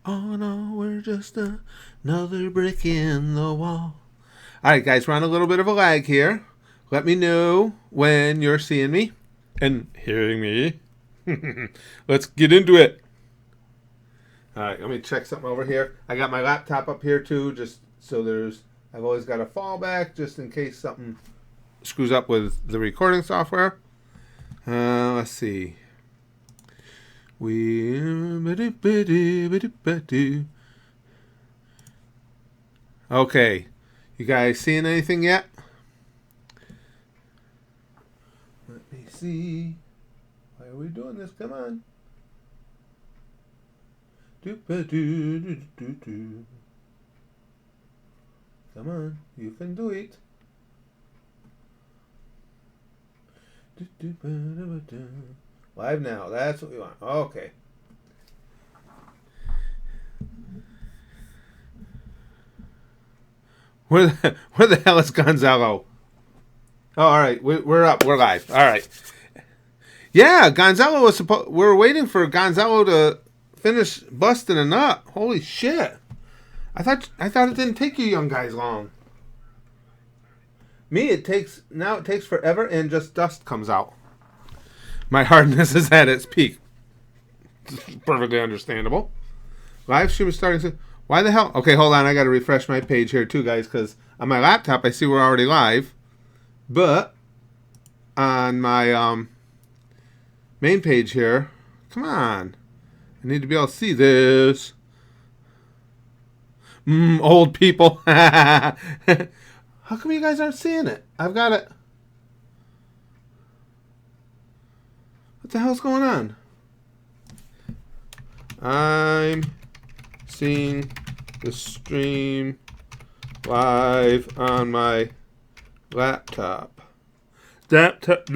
Oh no, we're just another brick in the wall. All right, guys, we're on a little bit of a lag here. Let me know when you're seeing me and hearing me. Let's get into it. All right, let me check something over here. I got my laptop up here too, just so I've always got a fallback just in case something screws up with the recording software. Let's see. Okay, you guys seeing anything yet? Let me see. Why are we doing this? Come on. Come on, you can do it. Live now, that's what we want. Okay. Where the hell is Gonzalo? Oh, all right, we're up. We're live. All right. Yeah, Gonzalo was supposed. We're waiting for Gonzalo to finish busting a nut. Holy shit! I thought it didn't take you young guys long. Me, it takes forever, and just dust comes out. My hardness is at its peak. Perfectly understandable. Live stream is starting soon. Why the hell? Okay, hold on. I got to refresh my page here too, guys, because on my laptop I see we're already live, but on my main page here, come on, I need to be able to see this. Old people. How come you guys aren't seeing it? I've got it. What the hell's going on? I'm seeing the stream live on my laptop. Laptop?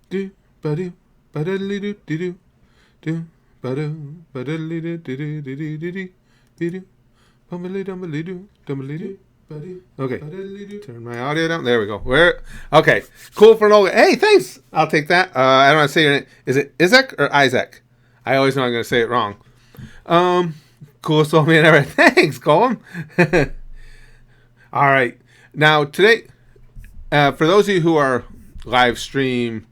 Do ba do ba da li do do do ba do ba da li do do do do do do do bumbly dumbly do dumbly do. Okay, turn my audio down. There we go. Okay, cool for Nolan. Hey, thanks. I'll take that. I don't want to say your name. Is it Isaac or Isaac? I always know I'm going to say it wrong. Coolest old man ever. Thanks, Colin. All right. Now today, for those of you who are live stream.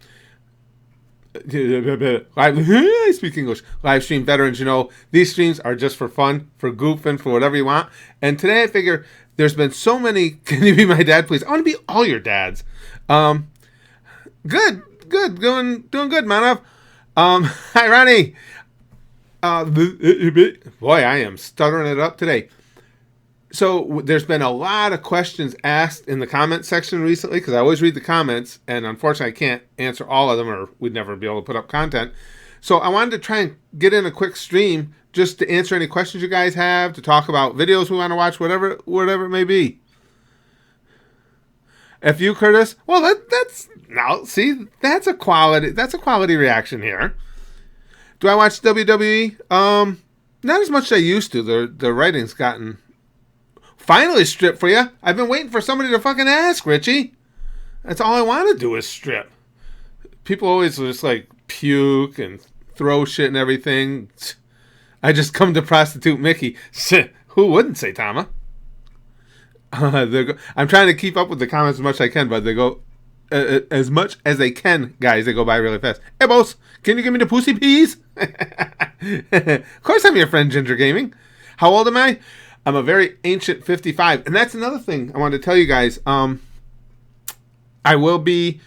I speak English. Live stream veterans, these streams are just for fun, for goofing, for whatever you want. And today I figure there's been so many. Can you be my dad, please? I want to be all your dads. Good, doing good, Manav. Hi, Ronnie. Boy, I am stuttering it up today. So there's been a lot of questions asked in the comment section recently, because I always read the comments, and unfortunately I can't answer all of them, or we'd never be able to put up content. So I wanted to try and get in a quick stream just to answer any questions you guys have, to talk about videos we want to watch, whatever it may be. If you, Curtis, well, that's a quality reaction here. Do I watch WWE? Not as much as I used to. The writing's gotten finally stripped for you. I've been waiting for somebody to fucking ask, Richie. That's all I want to do is strip. People always just like puke and throw shit and everything. I just come to prostitute Mickey. Who wouldn't, say Tama? I'm trying to keep up with the comments as much as I can, but they go as much as they can, guys. They go by really fast. Hey, boss, can you give me the pussy peas? Of course I'm your friend, Ginger Gaming. How old am I? I'm a very ancient 55. And that's another thing I wanted to tell you guys. I will be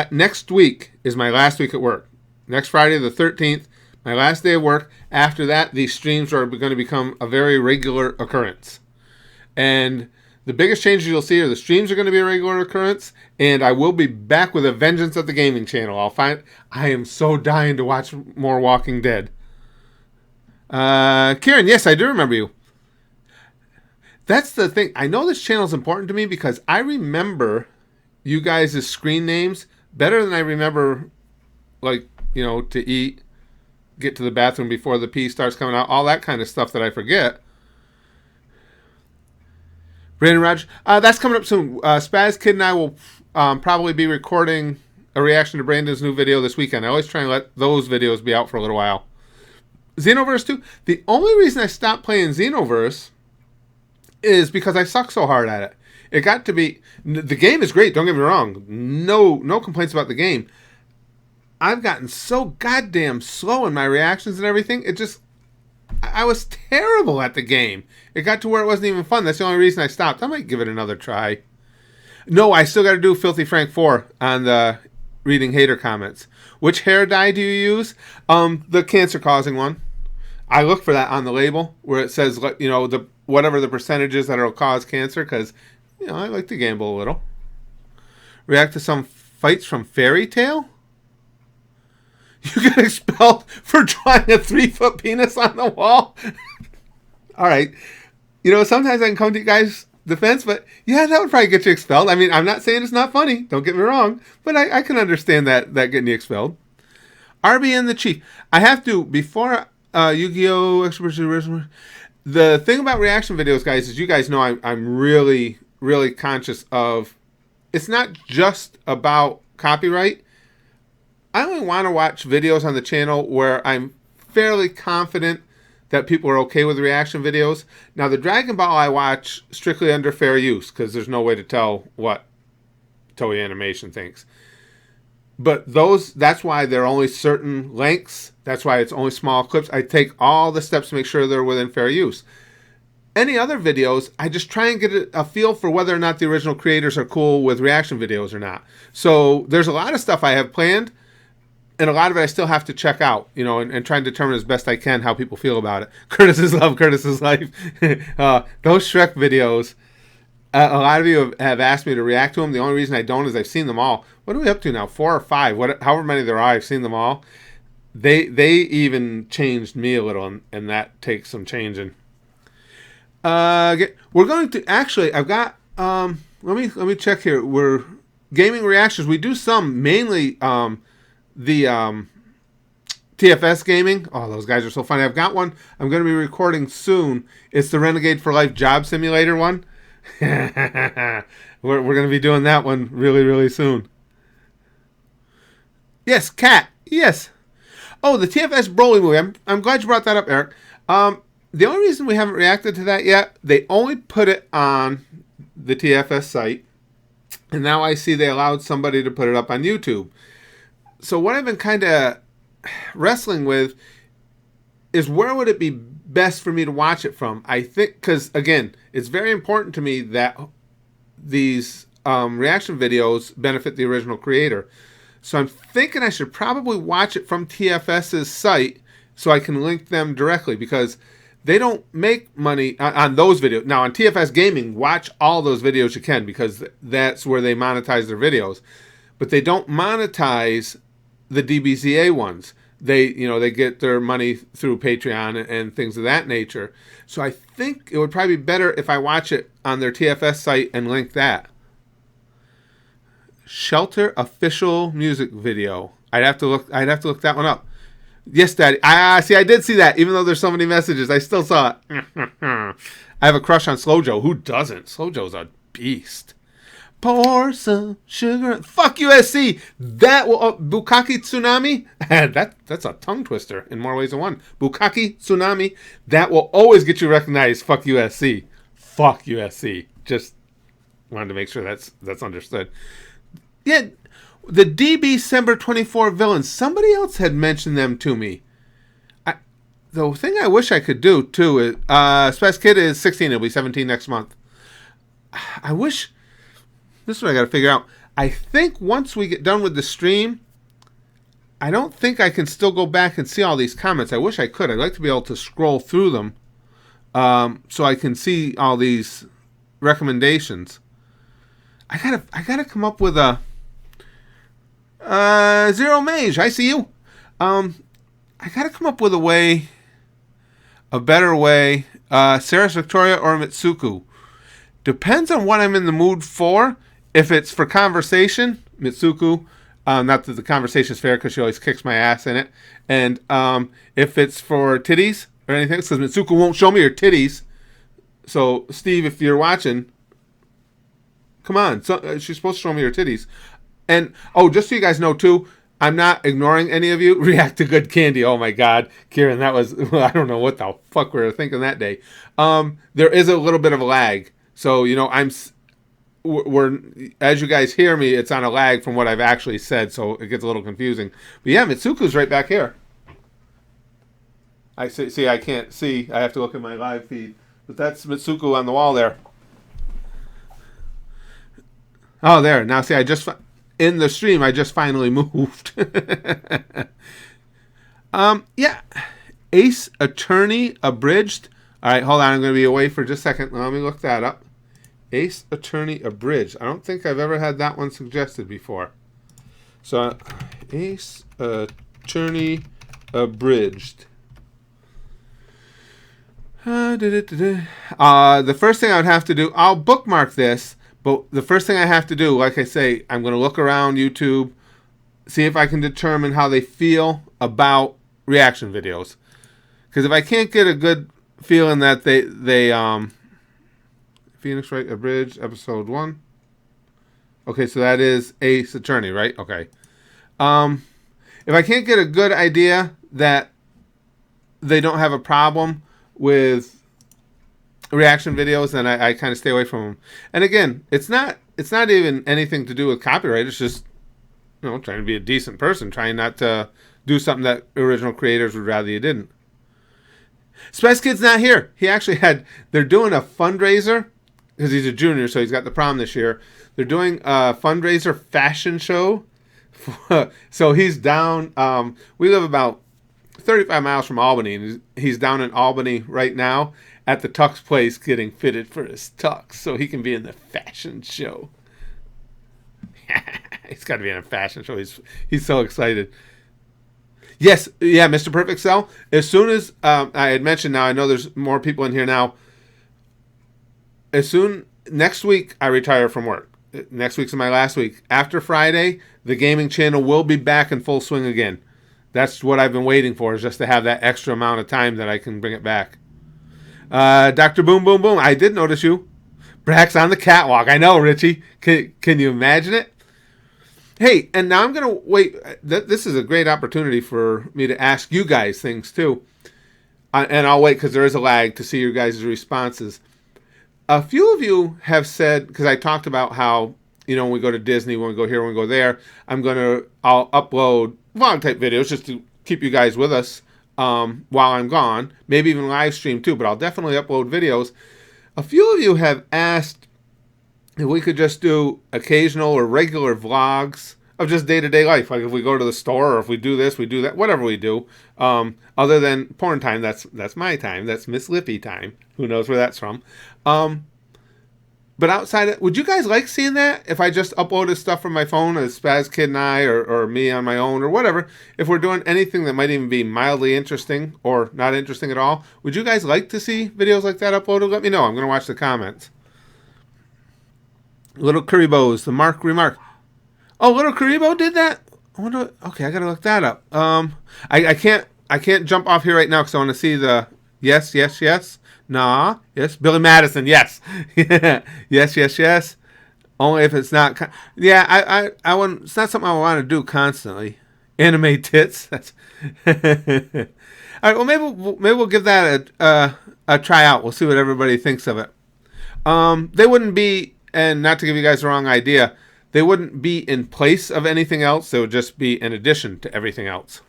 next week is my last week at work. Next Friday the 13th, my last day of work. After that, these streams are going to become a very regular occurrence. And the biggest changes you'll see are the streams are going to be a regular occurrence, and I will be back with a vengeance at the gaming channel. I am so dying to watch more Walking Dead. Kieran, yes, I do remember you. That's the thing. I know this channel is important to me because I remember you guys' screen names better than I remember, to eat, get to the bathroom before the pee starts coming out, all that kind of stuff that I forget. Brandon Rogers, that's coming up soon. Spaz Kid and I will probably be recording a reaction to Brandon's new video this weekend. I always try and let those videos be out for a little while. Xenoverse 2. The only reason I stopped playing Xenoverse is because I suck so hard at it. It got to be... The game is great, don't get me wrong. No complaints about the game. I've gotten so goddamn slow in my reactions and everything. It just... I was terrible at the game. It got to where it wasn't even fun. That's the only reason I stopped. I might give it another try. No, I still got to do Filthy Frank 4 on the reading hater comments. Which hair dye do you use? The cancer-causing one. I look for that on the label where it says, you know, the whatever the percentages that will cause cancer, because, you know, I like to gamble a little. React to some fights from Fairy Tail? You get expelled for drawing a 3-foot penis on the wall? All right. You know, sometimes I can come to you guys' defense, but yeah, that would probably get you expelled. I mean, I'm not saying it's not funny. Don't get me wrong. But I can understand that getting you expelled. RBN the Chief. I have to, before Yu-Gi-Oh! Expert, the thing about reaction videos, guys, is you guys know I'm really, really conscious of, it's not just about copyright. I only want to watch videos on the channel where I'm fairly confident that people are okay with reaction videos. Now, the Dragon Ball I watch strictly under fair use, because there's no way to tell what Toei Animation thinks. But that's why they're only certain lengths. That's why it's only small clips. I take all the steps to make sure they're within fair use. Any other videos, I just try and get a feel for whether or not the original creators are cool with reaction videos or not. So there's a lot of stuff I have planned, and a lot of it I still have to check out, you know, and try and determine as best I can how people feel about it. Curtis's love, Curtis's life. Those Shrek videos, a lot of you have asked me to react to them. The only reason I don't is I've seen them all. What are we up to now? 4 or 5? However many there are, I've seen them all. They even changed me a little, and that takes some changing. We're going to actually. I've got. Let me check here. We're gaming reactions. We do some mainly. The TFS gaming. Oh, those guys are so funny. I've got one I'm going to be recording soon. It's the Renegade for Life Job Simulator one. We're going to be doing that one really, really soon. Yes, Cat. Yes. Oh, the TFS Broly movie. I'm glad you brought that up, Eric. The only reason we haven't reacted to that yet, they only put it on the TFS site. And now I see they allowed somebody to put it up on YouTube. So what I've been kind of wrestling with is where would it be best for me to watch it from? I think, because again, it's very important to me that these reaction videos benefit the original creator. So I'm thinking I should probably watch it from TFS's site so I can link them directly, because they don't make money on those videos. Now on TFS Gaming, watch all those videos you can, because that's where they monetize their videos. But they don't monetize the DBZA ones. They get their money through Patreon and things of that nature. So I think it would probably be better if I watch it on their TFS site and link that. Shelter official music video. I'd have to look that one up. Yes, Daddy. See, I did see that. Even though there's so many messages, I still saw it. I have a crush on Slojo. Who doesn't? Slojo's a beast. Pour some sugar. Fuck USC. That will Bukkake Tsunami. That's a tongue twister in more ways than one. Bukkake Tsunami. That will always get you recognized. Fuck USC. Fuck USC. Just wanted to make sure that's understood. Yeah, the December 24 villains. Somebody else had mentioned them to me. The thing I wish I could do too is Spaz Kid is 16. He'll be 17 next month. I wish. This is what I got to figure out. I think once we get done with the stream, I don't think I can still go back and see all these comments. I wish I could. I'd like to be able to scroll through them so I can see all these recommendations. I gotta come up with a Zero Mage. I see you. I gotta come up with a better way. Saris Victoria or Mitsuku. Depends on what I'm in the mood for. If it's for conversation, Mitsuku. Not that the conversation's fair, because she always kicks my ass in it. And if it's for titties or anything, because Mitsuku won't show me her titties. So, Steve, if you're watching, come on. She's supposed to show me her titties. And oh, just so you guys know too, I'm not ignoring any of you. React to good candy. Oh my God, Kieran, that was I don't know what the fuck we were thinking that day. There is a little bit of a lag, so you know we're as you guys hear me, it's on a lag from what I've actually said, so it gets a little confusing. But yeah, Mitsuku's right back here. I see. I can't see. I have to look at my live feed. But that's Mitsuku on the wall there. Oh, there. Now see, in the stream, I just finally moved. Yeah. Ace Attorney Abridged. All right, hold on. I'm going to be away for just a second. Let me look that up. Ace Attorney Abridged. I don't think I've ever had that one suggested before. So, Ace Attorney Abridged. The first thing I would have to do, I'll bookmark this, but the first thing I have to do, like I say, I'm going to look around YouTube, see if I can determine how they feel about reaction videos. Because if I can't get a good feeling that they Phoenix Wright Abridged, episode 1. Okay, so that is Ace Attorney, right? Okay. If I can't get a good idea that they don't have a problem with reaction videos, then I kind of stay away from them. And again, it's not even anything to do with copyright. It's just, you know, trying to be a decent person, trying not to do something that original creators would rather you didn't. Spez Kid's not here. He actually they're doing a fundraiser because he's a junior, so he's got the prom this year. They're doing a fundraiser fashion show. So he's down. We live about 35 miles from Albany, and he's down in Albany right now at the Tux place getting fitted for his tux so he can be in the fashion show. He's got to be in a fashion show. He's so excited. Yes, yeah, Mr. Perfect Cell. As soon as I had mentioned, now I know there's more people in here now. Next week I retire from work. Next week's my last week. After Friday, the gaming channel will be back in full swing again. That's what I've been waiting for, is just to have that extra amount of time that I can bring it back. Dr. Boom Boom Boom, I did notice you. Brax on the catwalk. I know, Richie. Can you imagine it? Hey, and now I'm going to wait. This is a great opportunity for me to ask you guys things, too. And I'll wait because there is a lag to see your guys' responses. A few of you have said, because I talked about how, you know, when we go to Disney, when we go here, when we go there, I'll upload vlog type videos just to keep you guys with us while I'm gone. Maybe even live stream too, but I'll definitely upload videos. A few of you have asked if we could just do occasional or regular vlogs of just day-to-day life. Like if we go to the store or if we do this, we do that, whatever we do. Other than porn time, that's my time. That's Miss Lippy time. Who knows where that's from. But outside of, would you guys like seeing that? If I just uploaded stuff from my phone as Spaz Kid and I, or me on my own, or whatever. If we're doing anything that might even be mildly interesting or not interesting at all, would you guys like to see videos like that uploaded? Let me know. I'm going to watch the comments. Little Currybos, the Mark Remark. Oh, Little Karibo did that? I wonder. Okay, I gotta look that up. I can't jump off here right now because I want to see the yes. Nah, yes. Billy Madison, yes. yes. Only if it's not. Yeah, I want. It's not something I want to do constantly. Anime tits. That's. All right. Well, maybe we'll give that a try out. We'll see what everybody thinks of it. They wouldn't be, and not to give you guys the wrong idea, they wouldn't be in place of anything else. They would just be in addition to everything else.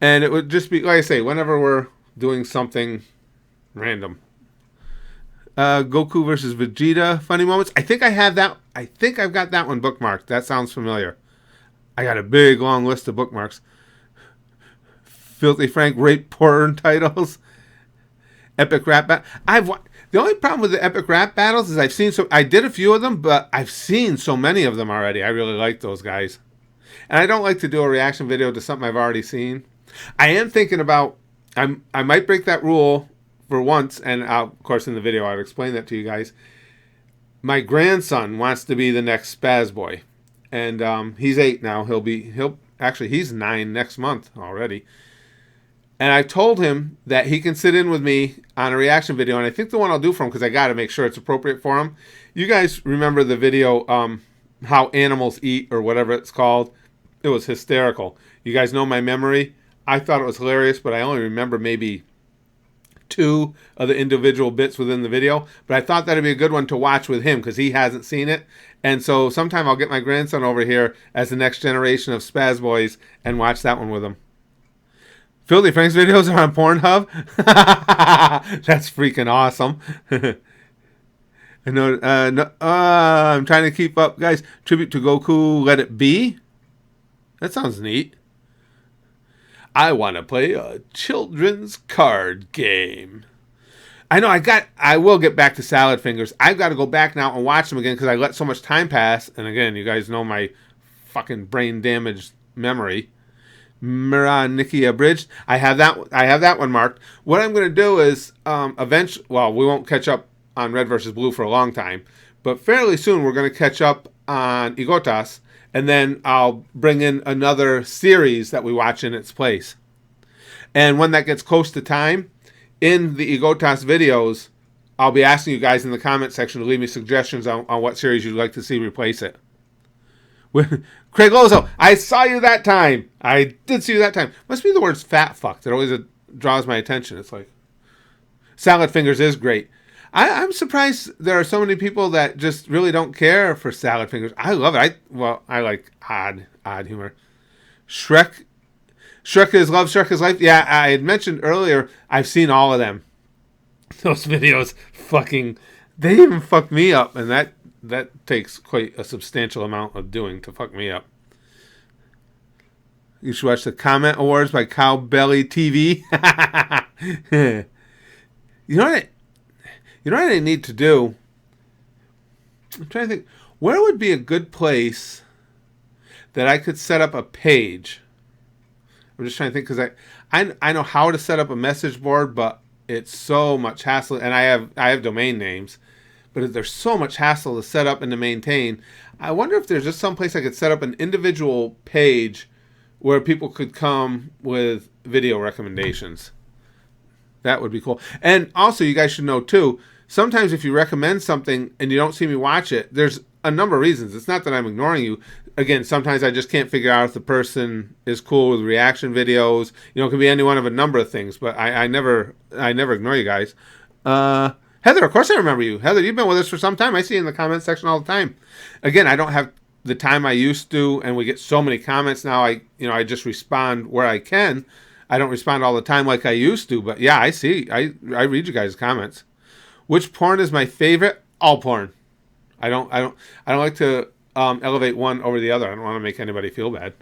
And it would just be, like I say, whenever we're doing something random. Goku versus Vegeta, funny moments. I think I have that. I think I've got that one bookmarked. That sounds familiar. I got a big, long list of bookmarks. Filthy Frank rape porn titles. Epic rap battle. The only problem with the epic rap battles is I did a few of them, but I've seen so many of them already. I really like those guys. And I don't like to do a reaction video to something I've already seen. I am thinking about, I might break that rule for once, and of course in the video I've explained that to you guys. My grandson wants to be the next Spaz Boy. And he's 8 now. He's 9 next month already. And I told him that he can sit in with me on a reaction video. And I think the one I'll do for him, because I got to make sure it's appropriate for him. You guys remember the video how animals eat or whatever it's called. It was hysterical. You guys know my memory. I thought it was hilarious, but I only remember maybe two of the individual bits within the video. But I thought that'd be a good one to watch with him because he hasn't seen it. And so sometime I'll get my grandson over here as the next generation of Spaz Boys and watch that one with him. Filthy Frank's videos are on Pornhub. That's freaking awesome. I'm trying to keep up, guys. Tribute to Goku, Let It Be. That sounds neat. I want to play a children's card game. I know I will get back to Salad Fingers. I've got to go back now and watch them again because I let so much time pass. And again, you guys know my fucking brain damaged memory. Mira Nikki Abridged. I have that one marked. What I'm going to do is eventually, well, we won't catch up on Red versus Blue for a long time, but fairly soon we're going to catch up on Igotas, and then I'll bring in another series that we watch in its place. And when that gets close to time, in the Igotas videos, I'll be asking you guys in the comment section to leave me suggestions on what series you'd like to see replace it. Craig Lozo, I saw you that time. I did see you that time. Must be the words fat fuck that always draws my attention. It's like, Salad Fingers is great. I'm surprised there are so many people that just really don't care for Salad Fingers. I love it. I like odd humor. Shrek is love, Shrek is life. Yeah, I had mentioned earlier, I've seen all of them. Those videos they even fuck me up, and that takes quite a substantial amount of doing to fuck me up. You should watch the Comment Awards by Cowbelly TV. You know what I need to do? I'm trying to think. Where would be a good place that I could set up a page? I'm just trying to think because I know how to set up a message board, but it's so much hassle. And I have domain names, but there's so much hassle to set up and to maintain. I wonder if there's just some place I could set up an individual page where people could come with video recommendations. That would be cool. And also, you guys should know too, sometimes if you recommend something and you don't see me watch it, there's a number of reasons. It's not that I'm ignoring you. Again, sometimes I just can't figure out if the person is cool with reaction videos. You know, it can be any one of a number of things, but I never ignore you guys. Heather, of course I remember you. Heather, you've been with us for some time. I see you in the comment section all the time. Again, I don't have the time I used to, and we get so many comments now. I just respond where I can. I don't respond all the time like I used to, but yeah, I see. I read you guys' comments. Which porn is my favorite? All porn. I don't like to elevate one over the other. I don't want to make anybody feel bad.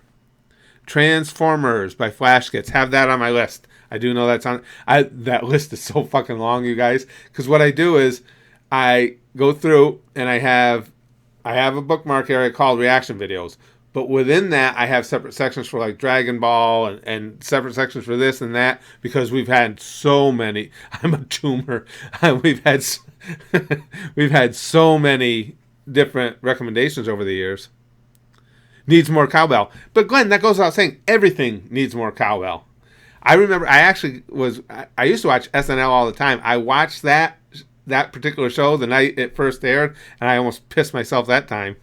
Transformers by Flash Gets. Have that on my list. I do know that's on. That list is so fucking long, you guys. Because what I do is I go through and I have a bookmark area called reaction videos. But within that, I have separate sections for like Dragon Ball and separate sections for this and that because we've had so many. I'm a tumor. We've had so many different recommendations over the years. Needs more cowbell. But Glenn, that goes without saying. Everything needs more cowbell. I remember I used to watch SNL all the time. I watched that particular show the night it first aired, and I almost pissed myself that time.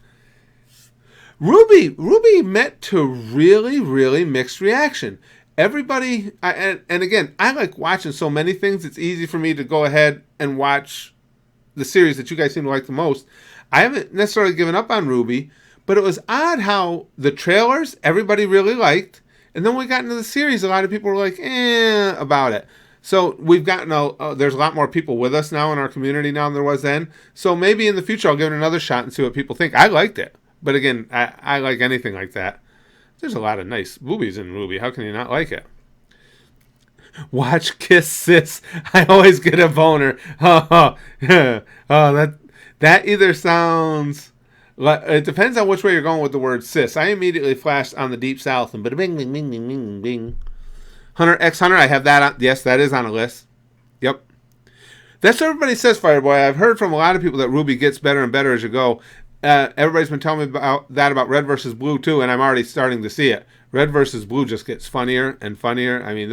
Ruby met to really, really mixed reaction. Everybody, and again, I like watching so many things, it's easy for me to go ahead and watch the series that you guys seem to like the most. I haven't necessarily given up on Ruby, but it was odd how the trailers, everybody really liked, and then when we got into the series, a lot of people were like, about it. So we've gotten there's a lot more people with us now in our community now than there was then. So maybe in the future I'll give it another shot and see what people think. I liked it. But again, I like anything like that. There's a lot of nice boobies in Ruby. How can you not like it? Watch Kiss Sis. I always get a boner. Oh, that either sounds... It depends on which way you're going with the word sis. I immediately flashed on the Deep South and bing, bing, bing, bing, bing, bing. Hunter X Hunter, I have that on. Yes, that is on a list. Yep. That's what everybody says, Fireboy. I've heard from a lot of people that Ruby gets better and better as you go. Everybody's been telling me about Red versus Blue too, and I'm already starting to see it. Red versus Blue just gets funnier and funnier. I mean,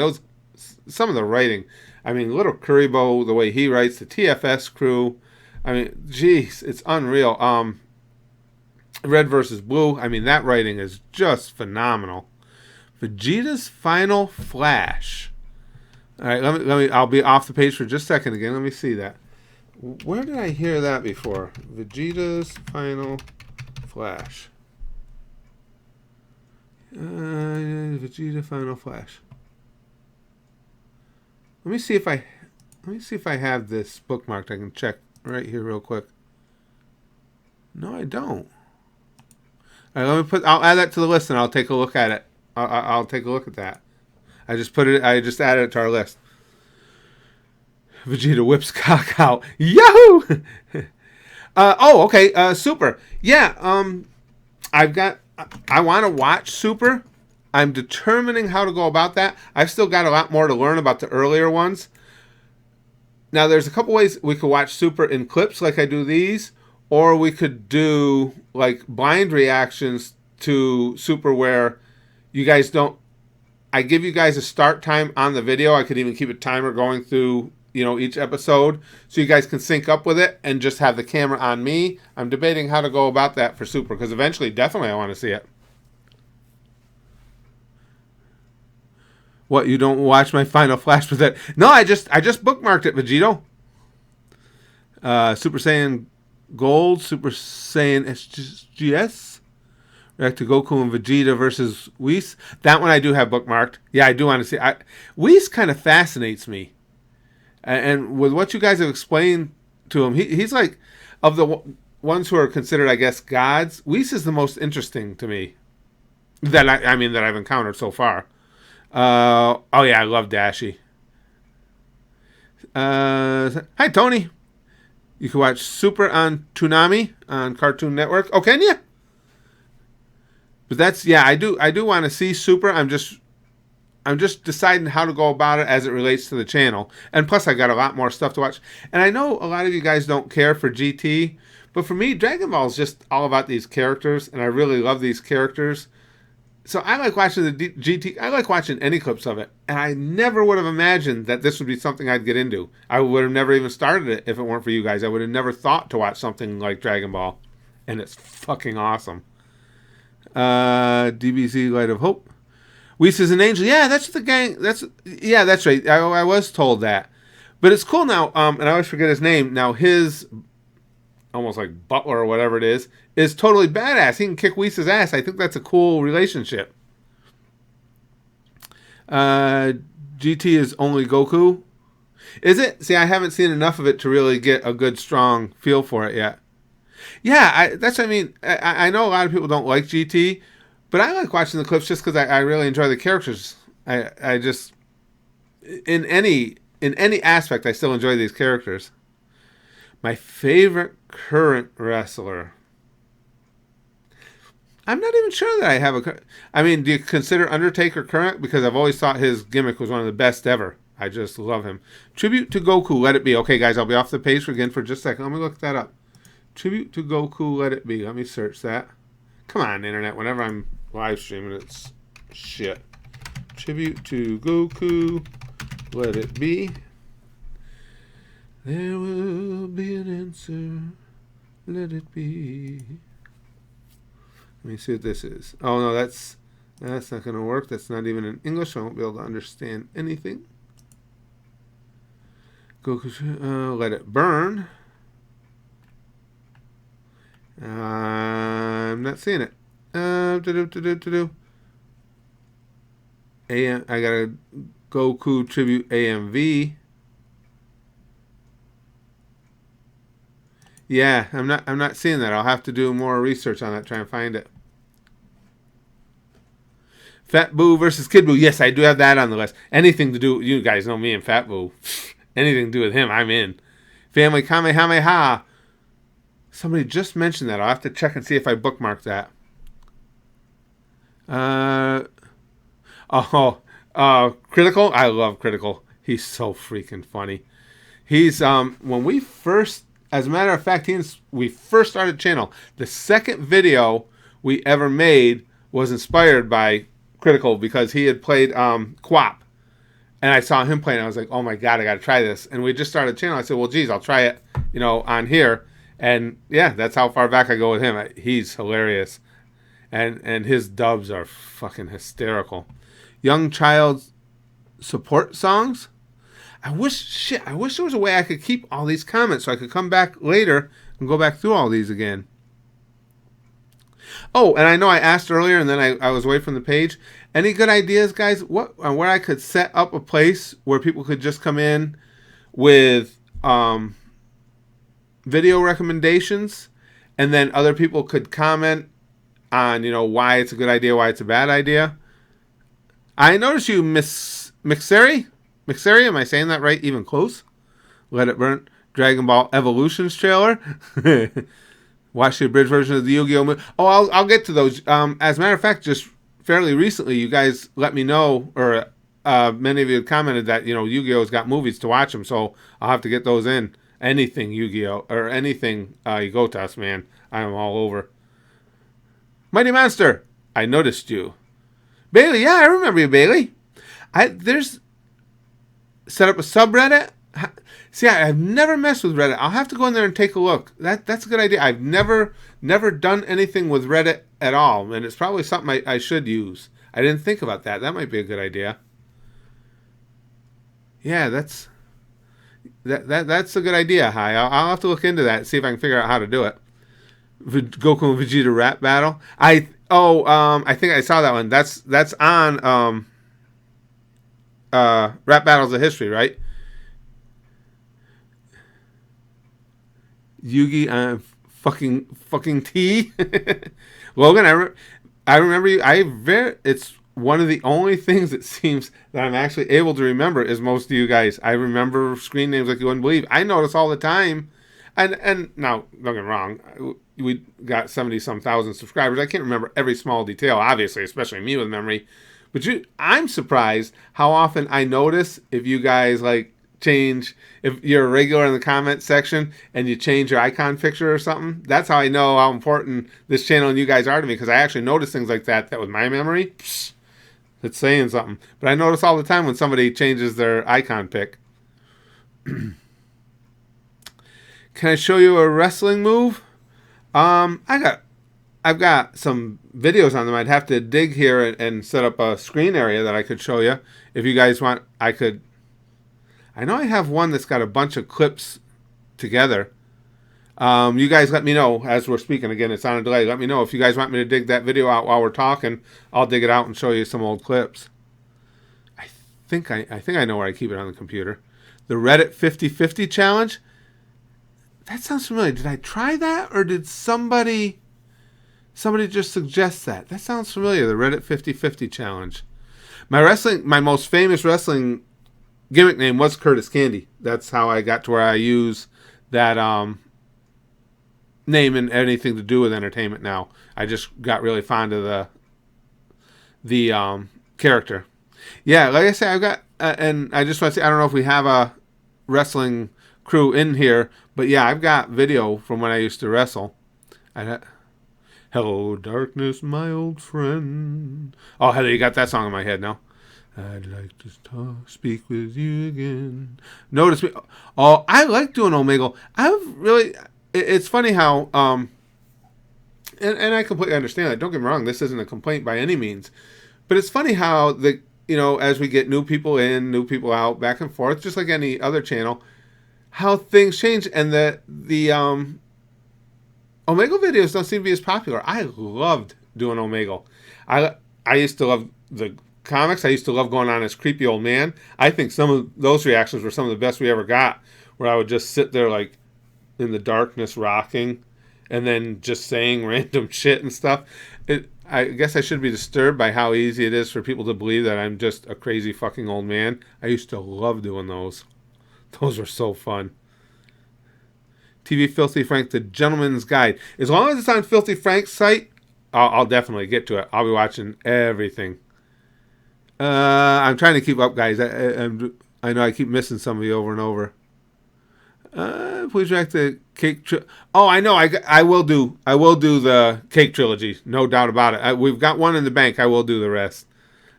some of the writing. I mean, Little Kuribo, the way he writes, the TFS crew. I mean, geez, it's unreal. Red versus Blue. I mean, that writing is just phenomenal. Vegeta's Final Flash. All right, let me. I'll be off the page for just a second again. Let me see that. Where did I hear that before? Vegeta's Final Flash. Vegeta Final Flash. Let me see if I have this bookmarked. I can check right here real quick. No, I don't. All right, I'll add that to the list and I'll take a look at it. I'll take a look at that. I just added it to our list. Vegeta whips cock out. Yahoo! Okay. Super. Yeah. I want to watch Super. I'm determining how to go about that. I've still got a lot more to learn about the earlier ones. Now, there's a couple ways we could watch Super in clips like I do these, or we could do like blind reactions to Super where you guys don't. I give you guys a start time on the video. I could even keep a timer going through, each episode so you guys can sync up with it and just have the camera on me. I'm debating how to go about that for Super because eventually, definitely I want to see it. What, you don't watch my Final Flash with that? No, I just bookmarked it, Vegito. Super Saiyan Gold, Super Saiyan SGS. React to Goku and Vegeta versus Whis. That one I do have bookmarked. Yeah, I do want to see. Whis kind of fascinates me. And with what you guys have explained to him, he's like, of the ones who are considered, I guess, gods, Whis is the most interesting to me. That I've encountered so far. Oh yeah, I love Dashi. Hi Tony. You can watch Super on Toonami on Cartoon Network. Oh, can you? But I do want to see Super. I'm just deciding how to go about it as it relates to the channel. And plus I got a lot more stuff to watch. And I know a lot of you guys don't care for GT, but for me, Dragon Ball is just all about these characters, and I really love these characters. So I like watching the GT. I like watching any clips of it. And I never would have imagined that this would be something I'd get into. I would have never even started it if it weren't for you guys. I would have never thought to watch something like Dragon Ball. And it's fucking awesome. DBZ Light of Hope. Whis is an angel. Yeah, that's the gang. That's right. I was told that. But it's cool now. And I always forget his name. Now his almost like butler or whatever it is totally badass. He can kick Whis' ass. I think that's a cool relationship. GT is only Goku. Is it? See, I haven't seen enough of it to really get a good, strong feel for it yet. Yeah, that's what I mean. I know a lot of people don't like GT, but I like watching the clips just because I really enjoy the characters. I just, in any aspect, I still enjoy these characters. My favorite current wrestler. I'm not even sure that I have a... I mean, do you consider Undertaker current? Because I've always thought his gimmick was one of the best ever. I just love him. Tribute to Goku, Let It Be. Okay, guys, I'll be off the page again for just a second. Let me look that up. Tribute to Goku, Let It Be. Let me search that. Come on, Internet. Whenever I'm live streaming, it's shit. Tribute to Goku, Let It Be. There will be an answer. Let it be. Let me see what this is. Oh no, that's not going to work. That's not even in English. I won't be able to understand anything. Goku, Let It Burn. I'm not seeing it. I got a Goku tribute AMV. Yeah, I'm not seeing that. I'll have to do more research on that, try and find it. Fat Boo versus Kid Boo. Yes, I do have that on the list. Anything to do, you guys know me and Fat Boo. Anything to do with him, I'm in. Family Kamehameha. Somebody just mentioned that. I'll have to check and see if I bookmarked that. Critical. I love Critical. He's so freaking funny. He's when we first, as a matter of fact, we first started the channel. The second video we ever made was inspired by Critical because he had played Quap, and I saw him playing. I was like, oh my god, I got to try this. And we just started the channel. I said, well, geez, I'll try it, on here. And yeah, that's how far back I go with him. He's hilarious, and his dubs are fucking hysterical. Young child support songs. I wish there was a way I could keep all these comments so I could come back later and go back through all these again. Oh, and I know I asked earlier, and then I was away from the page. Any good ideas, guys? What on where I could set up a place where people could just come in with video recommendations, and then other people could comment on why it's a good idea, why it's a bad idea. I noticed you, Miss Mixeri. Mixeri, am I saying that right? Even close. Let It Burn. Dragon Ball Evolutions trailer. Watch the abridged version of the Yu-Gi-Oh! Movie. Oh, I'll get to those. As a matter of fact, just fairly recently, you guys let me know, or many of you commented that Yu-Gi-Oh's got movies to watch them, so I'll have to get those in. Anything Yu-Gi-Oh! Or anything Yugotas, man. I am all over. Mighty Monster, I noticed you. Bailey, yeah, I remember you, Bailey. There's set up a subreddit. See, I've never messed with Reddit. I'll have to go in there and take a look. That's a good idea. I've never done anything with Reddit at all, and it's probably something I should use. I didn't think about that. That might be a good idea. Yeah, that's a good idea, Hi. I'll have to look into that and see if I can figure out how to do it. Goku and Vegeta rap battle. I think I saw that one. That's on Rap Battles of History, right? Yugi fucking T. Logan, I remember you. It's one of the only things it seems that I'm actually able to remember is most of you guys. I remember screen names like you wouldn't believe. I notice all the time. And now, don't get me wrong, we got 70-some thousand subscribers. I can't remember every small detail, obviously, especially me with memory. But I'm surprised how often I notice if you guys change, if you're a regular in the comment section and you change your icon picture or something. That's how I know how important this channel and you guys are to me, because I actually notice things like that with my memory. It's saying something. But I notice all the time when somebody changes their icon pic. Can I show you a wrestling move? I've got some videos on them. I'd have to dig here and set up a screen area that I could show you. If you guys want, I could. I know I have one that's got a bunch of clips together. You guys let me know as we're speaking. Again, it's on a delay. Let me know if you guys want me to dig that video out while we're talking. I'll dig it out and show you some old clips. I think I know where I keep it on the computer. The Reddit 50/50 challenge. That sounds familiar. Did I try that, or did somebody just suggest that? That sounds familiar. The Reddit 50/50 challenge. My most famous wrestling gimmick name was Curtis Candy. That's how I got to where I use that name in anything to do with entertainment now. I just got really fond of the character. Yeah, like I said, I've got, and I just want to say, I don't know if we have a wrestling crew in here, but yeah, I've got video from when I used to wrestle. Hello, darkness, my old friend. Oh, Heather, you got that song in my head now. I'd like to speak with you again. Notice me. Oh, I like doing Omegle. It's funny how, and I completely understand that. Don't get me wrong. This isn't a complaint by any means. But it's funny how as we get new people in, new people out, back and forth, just like any other channel, how things change. And the Omegle videos don't seem to be as popular. I loved doing Omegle. I used to love the comics. I used to love going on as creepy old man. I think some of those reactions were some of the best we ever got, where I would just sit there in the darkness rocking and then just saying random shit and stuff. I guess I should be disturbed by how easy it is for people to believe that I'm just a crazy fucking old man. I used to love doing those. Those were so fun. TV Filthy Frank, The Gentleman's Guide. As long as it's on Filthy Frank's site, I'll definitely get to it. I'll be watching everything. I'm trying to keep up, guys. I know I keep missing some of you over and over. Please react to Cake. I know. I will do the Cake trilogy. No doubt about it. We've got one in the bank. I will do the rest.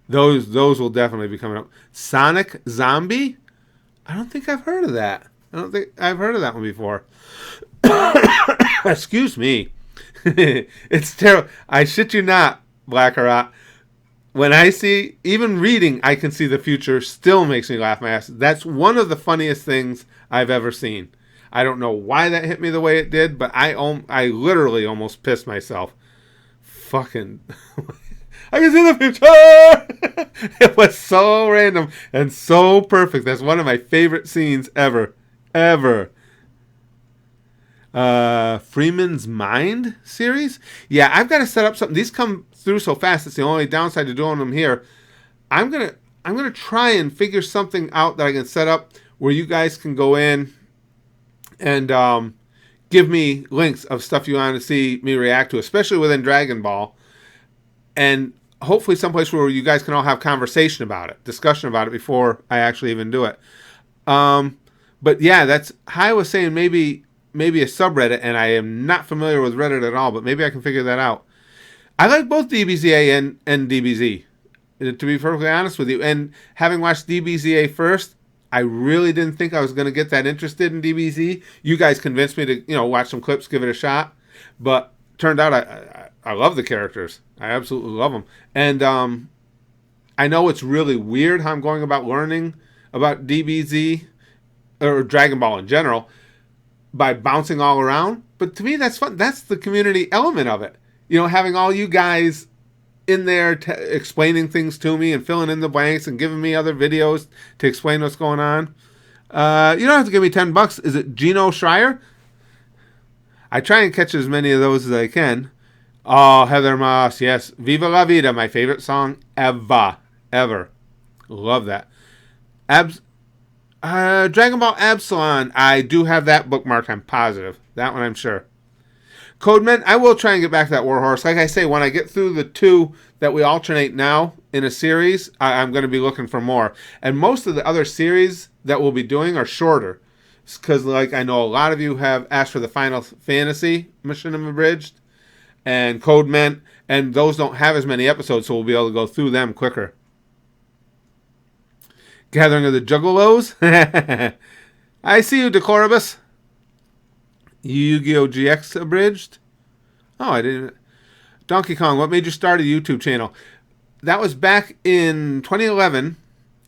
Those will definitely be coming up. Sonic Zombie. I don't think I've heard of that. I don't think I've heard of that one before. Excuse me. It's terrible. I shit you not, Blackarat. When I see, even reading, I can see the future still makes me laugh my ass. That's one of the funniest things I've ever seen. I don't know why that hit me the way it did, but I literally almost pissed myself. Fucking, I can see the future. It was so random and so perfect. That's one of my favorite scenes ever. Freeman's Mind series. Yeah, I've got to set up something. These come through so fast. It's the only downside to doing them here. I'm gonna try and figure something out that I can set up where you guys can go in and give me links of stuff you want to see me react to, especially within Dragon Ball, and hopefully someplace where you guys can all have conversation about it, discussion about it before I actually even do it. But yeah, that's how I was saying. Maybe a subreddit, and I am not familiar with Reddit at all, but maybe I can figure that out. I like both DBZA and DBZ, to be perfectly honest with you. And having watched DBZA first, I really didn't think I was going to get that interested in DBZ. You guys convinced me to, watch some clips, give it a shot. But turned out I love the characters. I absolutely love them. And I know it's really weird how I'm going about learning about DBZ or Dragon Ball in general by bouncing all around. But to me, that's fun. That's the community element of it. Having all you guys in there explaining things to me and filling in the blanks and giving me other videos to explain what's going on. You don't have to give me $10. Is it Gino Schreier? I try and catch as many of those as I can. Oh, Heather Moss, yes. Viva La Vida, my favorite song ever. Love that. Dragon Ball Absalon, I do have that bookmarked, I'm positive. That one I'm sure. Codeman, I will try and get back to that Warhorse. Like I say, when I get through the two that we alternate now in a series, I'm going to be looking for more. And most of the other series that we'll be doing are shorter. Because, I know a lot of you have asked for the Final Fantasy Machinima Abridged and Codeman, and those don't have as many episodes, so we'll be able to go through them quicker. Gathering of the Juggalos. I see you, Decoribus. Yu-Gi-Oh! GX Abridged. Oh, I didn't. Donkey Kong, what made you start a YouTube channel? That was back in 2011,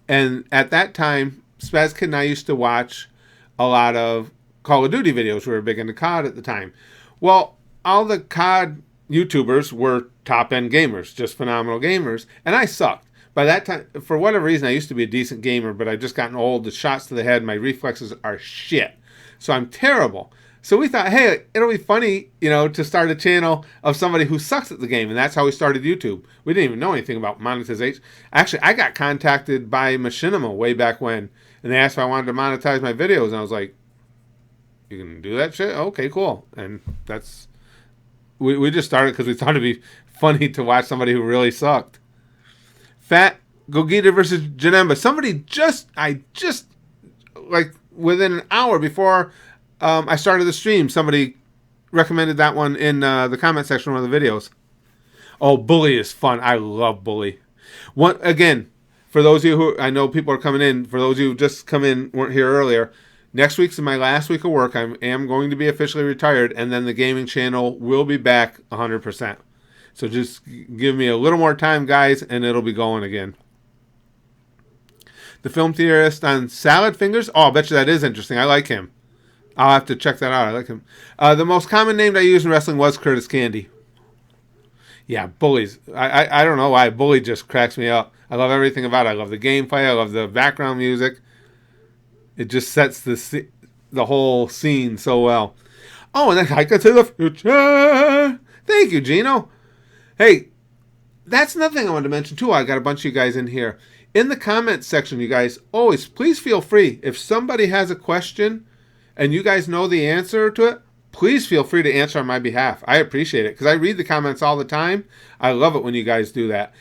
and at that time, Spazkid and I used to watch a lot of Call of Duty videos. We were big into COD at the time. Well, all the COD YouTubers were top-end gamers, just phenomenal gamers, and I sucked. By that time, for whatever reason, I used to be a decent gamer, but I'd just gotten old. The shots to the head, my reflexes are shit. So I'm terrible. So we thought, hey, it'll be funny, to start a channel of somebody who sucks at the game. And that's how we started YouTube. We didn't even know anything about monetization. Actually, I got contacted by Machinima way back when. And they asked if I wanted to monetize my videos. And I was like, you can do that shit? Okay, cool. And that's... We just started because we thought it'd be funny to watch somebody who really sucked. Fat Gogeta versus Janemba. Somebody within an hour before I started the stream, somebody recommended that one in the comment section of one of the videos. Oh, Bully is fun. I love Bully. Again, for those of you who, I know people are coming in, for those of you who just come in, weren't here earlier, next week's my last week of work. I am going to be officially retired, and then the gaming channel will be back 100%. So just give me a little more time, guys, and it'll be going again. The film theorist on Salad Fingers. Oh, I bet you that is interesting. I like him. I'll have to check that out. I like him. The most common name I used in wrestling was Curtis Candy. Yeah, Bullies. I don't know why. Bully just cracks me up. I love everything about it. I love the gameplay. I love the background music. It just sets the whole scene so well. Oh, and then I could see the future. Thank you, Gino. Hey, that's another thing I wanted to mention, too. I got a bunch of you guys in here. In the comments section, you guys, always, please feel free. If somebody has a question and you guys know the answer to it, please feel free to answer on my behalf. I appreciate it because I read the comments all the time. I love it when you guys do that.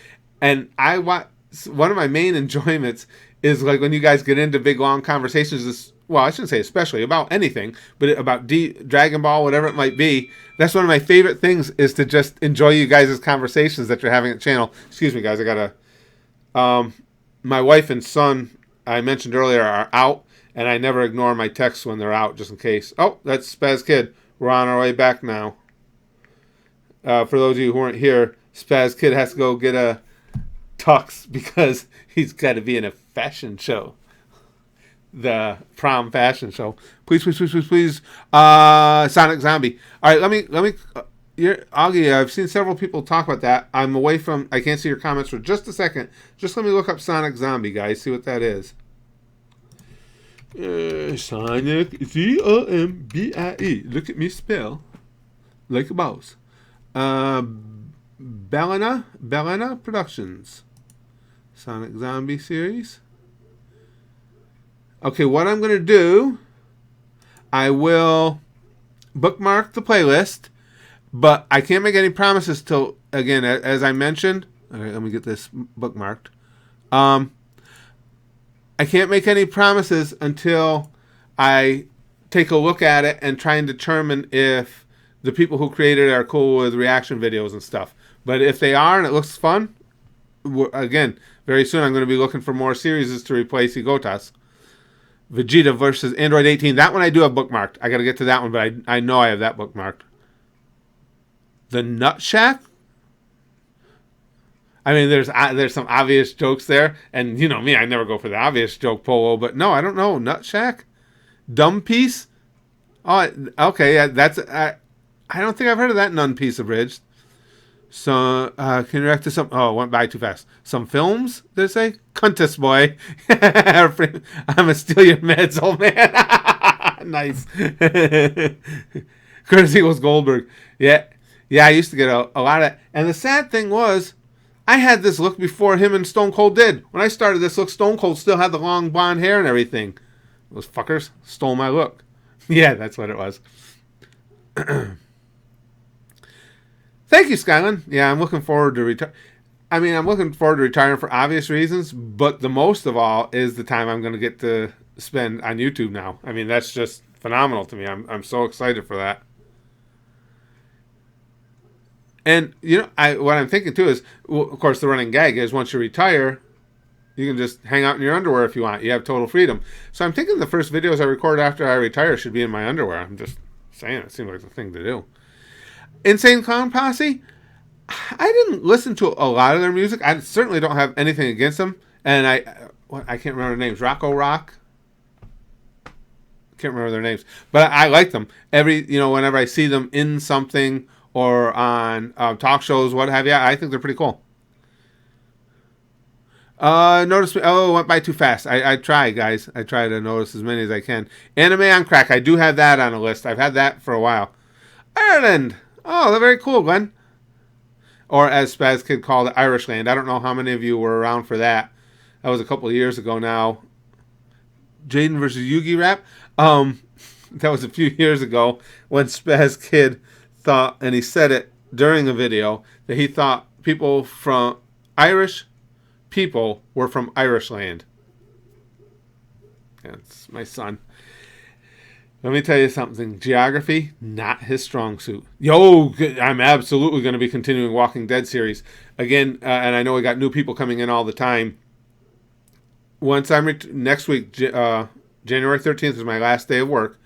And one of my main enjoyments is when you guys get into big, long conversations. Well, I shouldn't say especially about anything, but about Dragon Ball, whatever it might be. That's one of my favorite things is to just enjoy you guys' conversations that you're having at the channel. Excuse me, guys. I got to... my wife and son, I mentioned earlier, are out, And I never ignore my texts when they're out, just in case. Oh, that's Spaz Kid. We're on our way back now. For those of you who weren't here, Spaz Kid has to go get a tux because he's got to be in a fashion show. The prom fashion show. Please, please, please, please, please. Sonic Zombie. All right, let me. Augie, I've seen several people talk about that. I'm away from. I can't see your comments for just a second. Just let me look up Sonic Zombie, guys. See what that is. Sonic Zombie. Look at me spell like a boss. Bellena Productions. Sonic Zombie series. Okay, what I'm going to do, I will bookmark the playlist, but I can't make any promises till, again, as I mentioned, all right, let me get this bookmarked. I can't make any promises until I take a look at it and try and determine if the people who created it are cool with reaction videos and stuff. But if they are and it looks fun, again, very soon I'm going to be looking for more series to replace Igotas. Vegeta versus Android 18. That one I do have bookmarked. I got to get to that one, but I know I have that bookmarked. The Nut Shack? I mean, there's some obvious jokes there. And you know me, I never go for the obvious joke, Polo. But no, I don't know. Nut Shack? Dumb Piece? Oh, okay. Yeah, that's... I don't think I've heard of that Nun Piece abridged. So, can you react to some... Oh, went by too fast. Some films, did it say? Cuntus Boy. I'm going to steal your meds, old man. Nice. Curtis Eagles Goldberg. Yeah, I used to get a lot of... And the sad thing was, I had this look before him and Stone Cold did. When I started this look, Stone Cold still had the long blonde hair and everything. Those fuckers stole my look. Yeah, that's what it was. Thank you, Skyland. Yeah, I'm looking forward to I'm looking forward to retiring for obvious reasons, but the most of all is the time I'm going to get to spend on YouTube now. I mean, that's just phenomenal to me. I'm so excited for that. And, you know, what I'm thinking, too, is, well, of course, the running gag is once you retire, you can just hang out in your underwear if you want. You have total freedom. So I'm thinking the first videos I record after I retire should be in my underwear. I'm just saying, it seems like the thing to do. Insane Clown Posse, I didn't listen to a lot of their music. I certainly don't have anything against them. And I can't remember their names. Rocco Rock? Can't remember their names. But I like them. Whenever I see them in something or on talk shows, what have you, I think they're pretty cool. Notice me. Oh, it went by too fast. I try, guys. I try to notice as many as I can. Anime on Crack. I do have that on a list. I've had that for a while. Ireland. Oh, they're very cool, Glenn. Or as Spaz Kid called it, Irishland. I don't know how many of you were around for that. That was a couple of years ago now. Jaden versus Yugi rap. That was a few years ago when Spaz Kid thought, and he said it during a video, that he thought Irish people were from Irishland. That's my son. Let me tell you something. Geography, not his strong suit. I'm absolutely going to be continuing Walking Dead series. Again, and I know we got new people coming in all the time. Once next week, January 13th is my last day of work.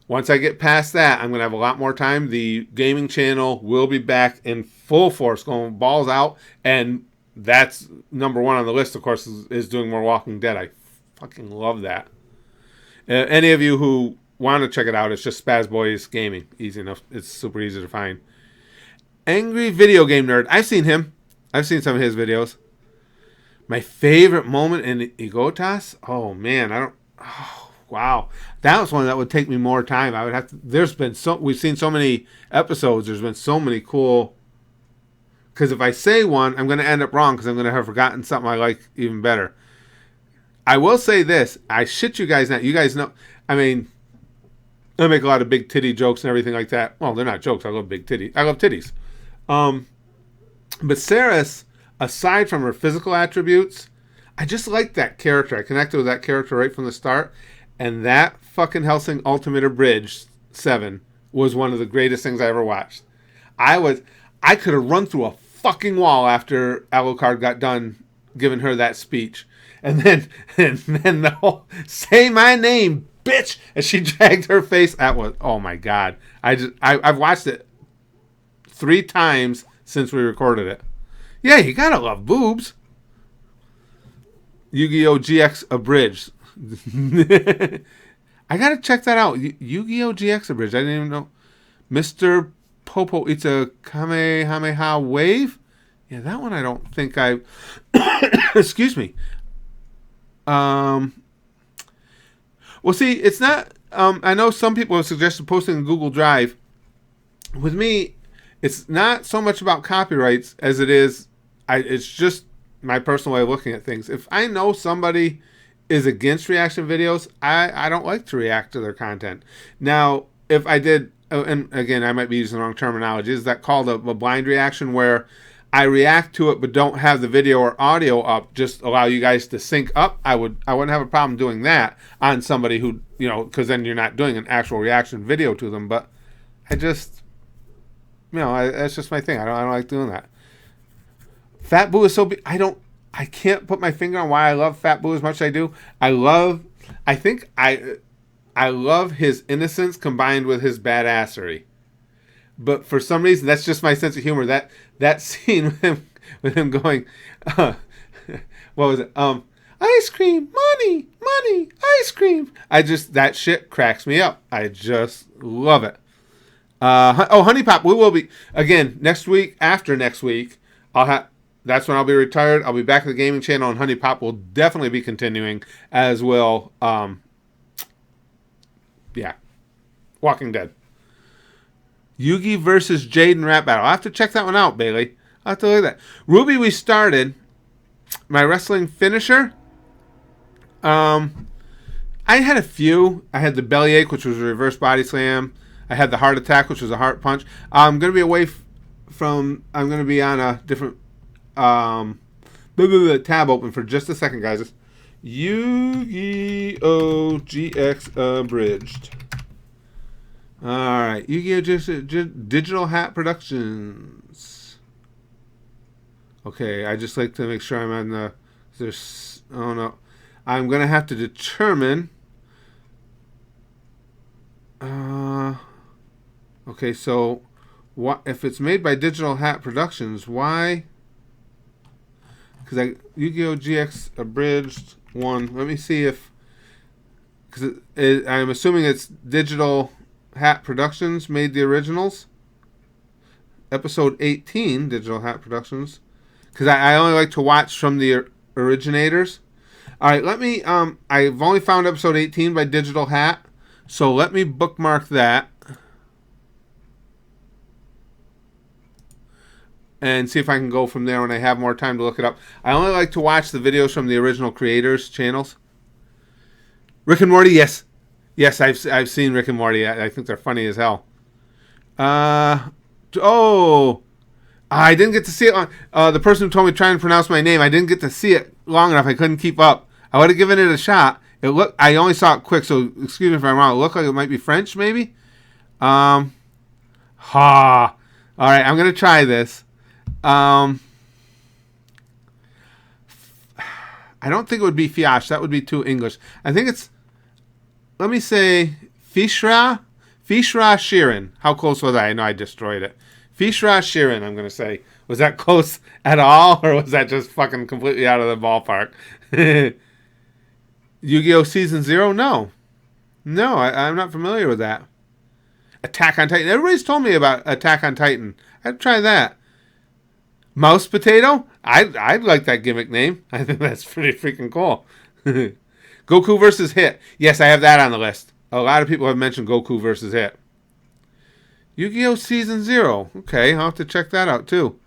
Once I get past that, I'm going to have a lot more time. The gaming channel will be back in full force, going balls out. And that's number one on the list, of course, is doing more Walking Dead. I fucking love that. Any of you who want to check it out, it's just Spaz Boys Gaming. Easy enough. It's super easy to find. Angry Video Game Nerd. I've seen him. I've seen some of his videos. My favorite moment in Igotas? Oh, man. Wow. That was one that would take me more time. I would have to... We've seen so many episodes. There's been so many cool... Because if I say one, I'm going to end up wrong because I'm going to have forgotten something I like even better. I will say this. I shit you guys not. You guys know... I mean... I make a lot of big titty jokes and everything like that. Well, they're not jokes. I love big titty. I love titties. But Saris, aside from her physical attributes, I just liked that character. I connected with that character right from the start. And that fucking Hellsing Ultimate Abridged 7 was one of the greatest things I ever watched. I could have run through a fucking wall after Alucard got done giving her that speech. And then the whole say my name, bitch, as she dragged her face. That was, oh my god. I've watched it 3 times since we recorded it. Yeah, you gotta love boobs. Yu-Gi-Oh! GX Abridged. I gotta check that out. Yu-Gi-Oh! GX Abridged. I didn't even know. Mr. Popo, it's a Kamehameha wave? Yeah, that one I don't think I... Excuse me. Well, see, it's not... I know some people have suggested posting in Google Drive. With me, it's not so much about copyrights as it is... it's just my personal way of looking at things. If I know somebody is against reaction videos, I don't like to react to their content. Now, if I did... and again, I might be using the wrong terminology. Is that called a blind reaction, where I react to it but don't have the video or audio up, just allow you guys to sync up? I wouldn't have a problem doing that on somebody who, because then you're not doing an actual reaction video to them. But I just, that's just my thing. I don't like doing that. Fat Boo is so big. I can't put my finger on why I love Fat Boo as much as I do. I love his innocence combined with his badassery. But for some reason, that's just my sense of humor. That scene with him going, what was it? Ice cream, money, ice cream. That shit cracks me up. I just love it. Honey Pop, we will be, again, after next week, that's when I'll be retired. I'll be back at the gaming channel, and Honey Pop will definitely be continuing, as will, Walking Dead. Yugi versus Jaden rap battle. I'll have to check that one out, Bailey. I'll have to look at that. Ruby, we started. My wrestling finisher. I had a few. I had the bellyache, which was a reverse body slam. I had the heart attack, which was a heart punch. I'm going to be away I'm going to be on a different tab open for just a second, guys. Yu-Gi-Oh! GX Abridged. Alright, Yu-Gi-Oh! Digital Hat Productions. Okay, I just like to make sure I'm on the... oh no. I'm going to have to determine... okay, so... what if it's made by Digital Hat Productions, why... because Yu-Gi-Oh! GX Abridged 1. Let me see if... because I'm assuming it's Digital Hat Productions made the originals. Episode 18, Digital Hat Productions. Because I only like to watch from the originators. Alright, let me... I've only found episode 18 by Digital Hat. So let me bookmark that. And see if I can go from there when I have more time to look it up. I only like to watch the videos from the original creators' channels. Rick and Morty, yes. Yes, I've seen Rick and Morty. I think they're funny as hell. I didn't get to see it on... the person who told me trying to pronounce my name, I didn't get to see it long enough. I couldn't keep up. I would have given it a shot. I only saw it quick, so excuse me if I'm wrong. It looked like it might be French, maybe? Alright, I'm going to try this. I don't think it would be Fiash. That would be too English. I think it's... let me say Fishra Shirin. How close was I? I know I destroyed it. Fishra Shirin, I'm going to say. Was that close at all, or was that just fucking completely out of the ballpark? Yu-Gi-Oh! Season 0? No. No, I'm not familiar with that. Attack on Titan. Everybody's told me about Attack on Titan. I'd try that. Mouse Potato? I'd like that gimmick name. I think that's pretty freaking cool. Goku versus Hit. Yes, I have that on the list. A lot of people have mentioned Goku versus Hit. Yu-Gi-Oh! Season 0. Okay, I'll have to check that out too.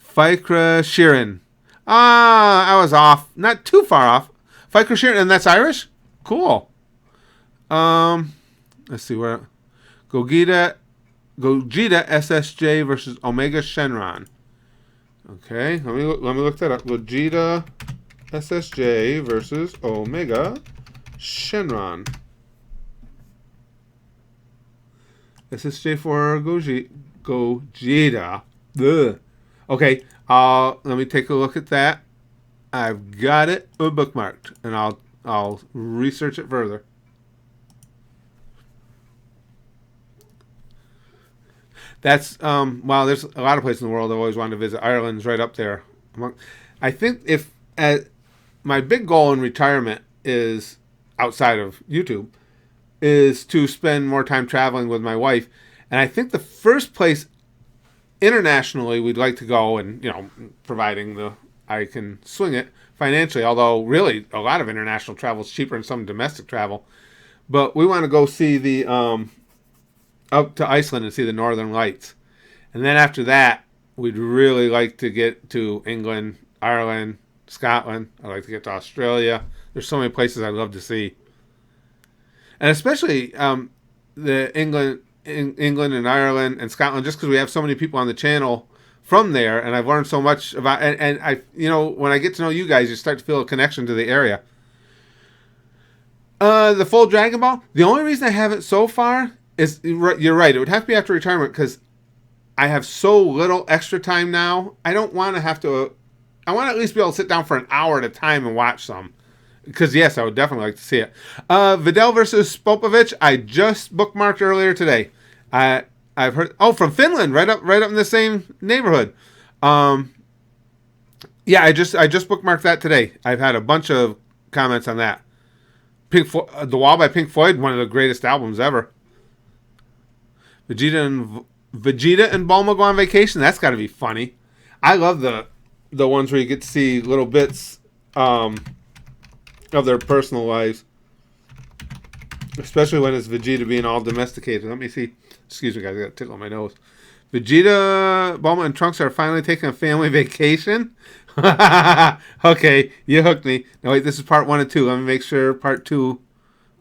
Fikra Shirin. I was off. Not too far off. Fikra Shirin, and that's Irish? Cool. Let's see where... Gogeta SSJ versus Omega Shenron. Okay, let me look that up. Gogeta SSJ versus Omega Shenron. SSJ for Gogeta. Ugh. Okay, let me take a look at that. I've got it bookmarked, and I'll research it further. That's wow. There's a lot of places in the world I've always wanted to visit. Ireland's right up there. I think if my big goal in retirement is outside of YouTube is to spend more time traveling with my wife, and I think the first place internationally we'd like to go, and providing I can swing it financially, although really a lot of international travel is cheaper than some domestic travel, but we want to go see the up to Iceland and see the Northern Lights. And then after that, we'd really like to get to England, Ireland, Scotland. I'd like to get to Australia. There's so many places I'd love to see. And especially the England and Ireland and Scotland, just because we have so many people on the channel from there, and I've learned so much about, and I, when I get to know you guys, you start to feel a connection to the area. The full Dragon Ball, the only reason I haven't so far is, you're right, it would have to be after retirement, because I have so little extra time now. I don't want to have to, I want to at least be able to sit down for an hour at a time and watch some. Because, yes, I would definitely like to see it. Vidal versus Popovich, I just bookmarked earlier today. I've heard, from Finland, right up in the same neighborhood. Yeah, I just bookmarked that today. I've had a bunch of comments on that. The Wall by Pink Floyd, one of the greatest albums ever. Vegeta and Bulma go on vacation. That's got to be funny. I love the ones where you get to see little bits of their personal lives, especially when it's Vegeta being all domesticated. Let me see. Excuse me, guys. I got a tickle on my nose. Vegeta, Bulma, and Trunks are finally taking a family vacation. Okay, you hooked me. No, wait, this is part 1 and 2. Let me make sure part 2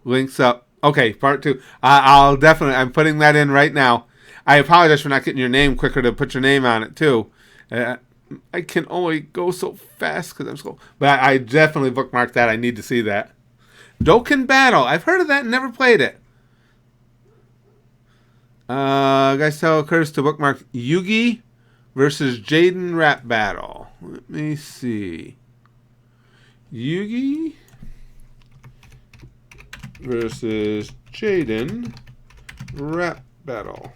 links up. Okay, part 2. I'll definitely, I'm putting that in right now. I apologize for not getting your name quicker to put your name on it, too. I can only go so fast because I'm so... But I definitely bookmarked that. I need to see that. Dokkan Battle. I've heard of that and never played it. Guys, tell Curtis to bookmark Yugi versus Jaden rap battle. Let me see. Yugi versus Jaden rap battle.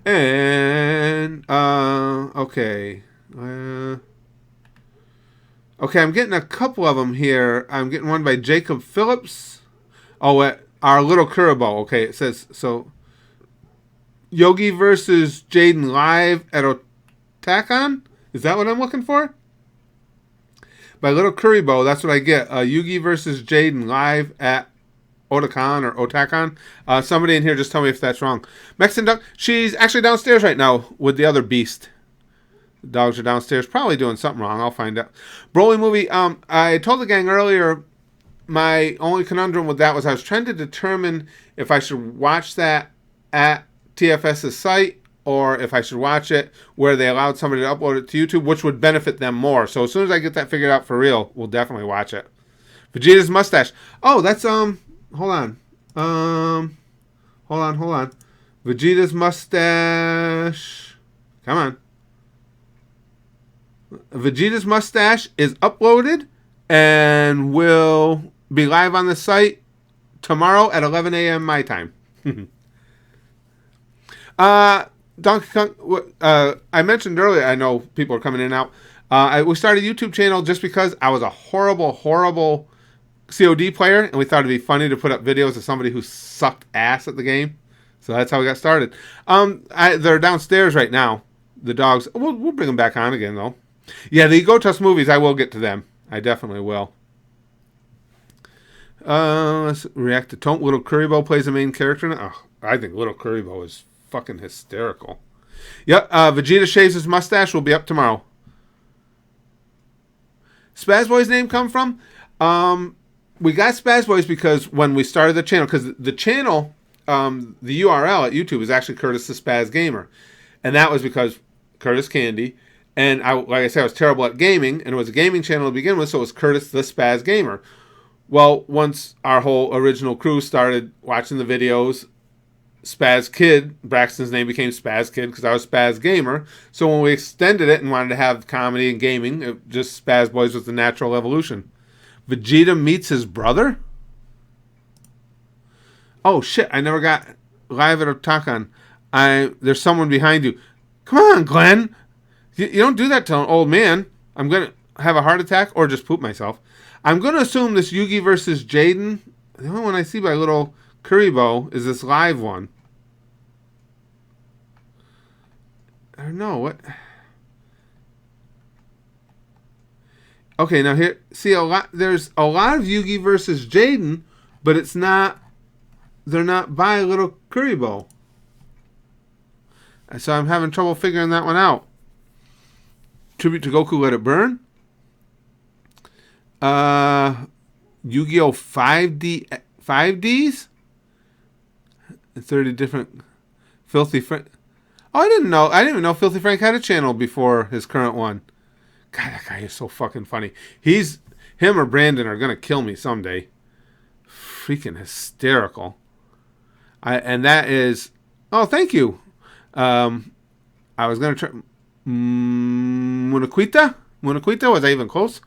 And okay. Okay, I'm getting a couple of them here. I'm getting one by Jacob Phillips. Oh, our little Kuribo. Okay, it says so. Yogi versus Jaden live at Otakon? Is that what I'm looking for? By Little Kuribo, that's what I get. Yugi versus Jaden live at Otakon or Otakon. Somebody in here just tell me if that's wrong. Mexican Duck, she's actually downstairs right now with the other beast. The dogs are downstairs, probably doing something wrong. I'll find out. Broly movie, I told the gang earlier, my only conundrum with that was I was trying to determine if I should watch that at TFS's site or if I should watch it where they allowed somebody to upload it to YouTube, which would benefit them more. So as soon as I get that figured out for real, we'll definitely watch it. Vegeta's mustache. Oh, that's hold on. Hold on. Vegeta's mustache. Come on. Vegeta's mustache is uploaded and will be live on the site tomorrow at 11 a.m. my time. Donkey Kong, I mentioned earlier, I know people are coming in and out. We started a YouTube channel just because I was a horrible COD player, and we thought it'd be funny to put up videos of somebody who sucked ass at the game. So that's how we got started. They're downstairs right now. The dogs. We'll bring them back on again, though. Yeah, the Gotos movies, I will get to them. I definitely will. Let's react to Tone. Little Kuribo plays the main character now. Oh, I think Little Kuribo is fucking hysterical. Yep, Vegeta shaves his mustache. Will be up tomorrow. Spaz Boy's name come from? We got Spaz Boys because when we started the channel, because the channel, the URL at YouTube is actually Curtis the Spaz Gamer. And that was because Curtis Candy, and like I said, I was terrible at gaming, and it was a gaming channel to begin with, so it was Curtis the Spaz Gamer. Well, once our whole original crew started watching the videos, Spaz Kid, Braxton's name became Spaz Kid because I was Spaz Gamer. So when we extended it and wanted to have comedy and gaming, just Spaz Boys was the natural evolution. Vegeta meets his brother? Oh shit, I never got live at Otakan. There's someone behind you. Come on, Glenn. You don't do that to an old man. I'm going to have a heart attack or just poop myself. I'm going to assume this Yugi versus Jaden, the only one I see by little Kuribo is this live one. I don't know what. Okay, now here, see there's a lot of Yugi versus Jaden, but it's not, they're not by little Kuribo. So I'm having trouble figuring that one out. Tribute to Goku, Let It Burn. Yu-Gi-Oh! 5Ds? 30 different Filthy Frank. Oh, I didn't even know Filthy Frank had a channel before his current one. God, that guy is so fucking funny. Him or Brandon are gonna kill me someday. Freaking hysterical. And that is. Oh, thank you. I was gonna try. Munaquita? Was I even close?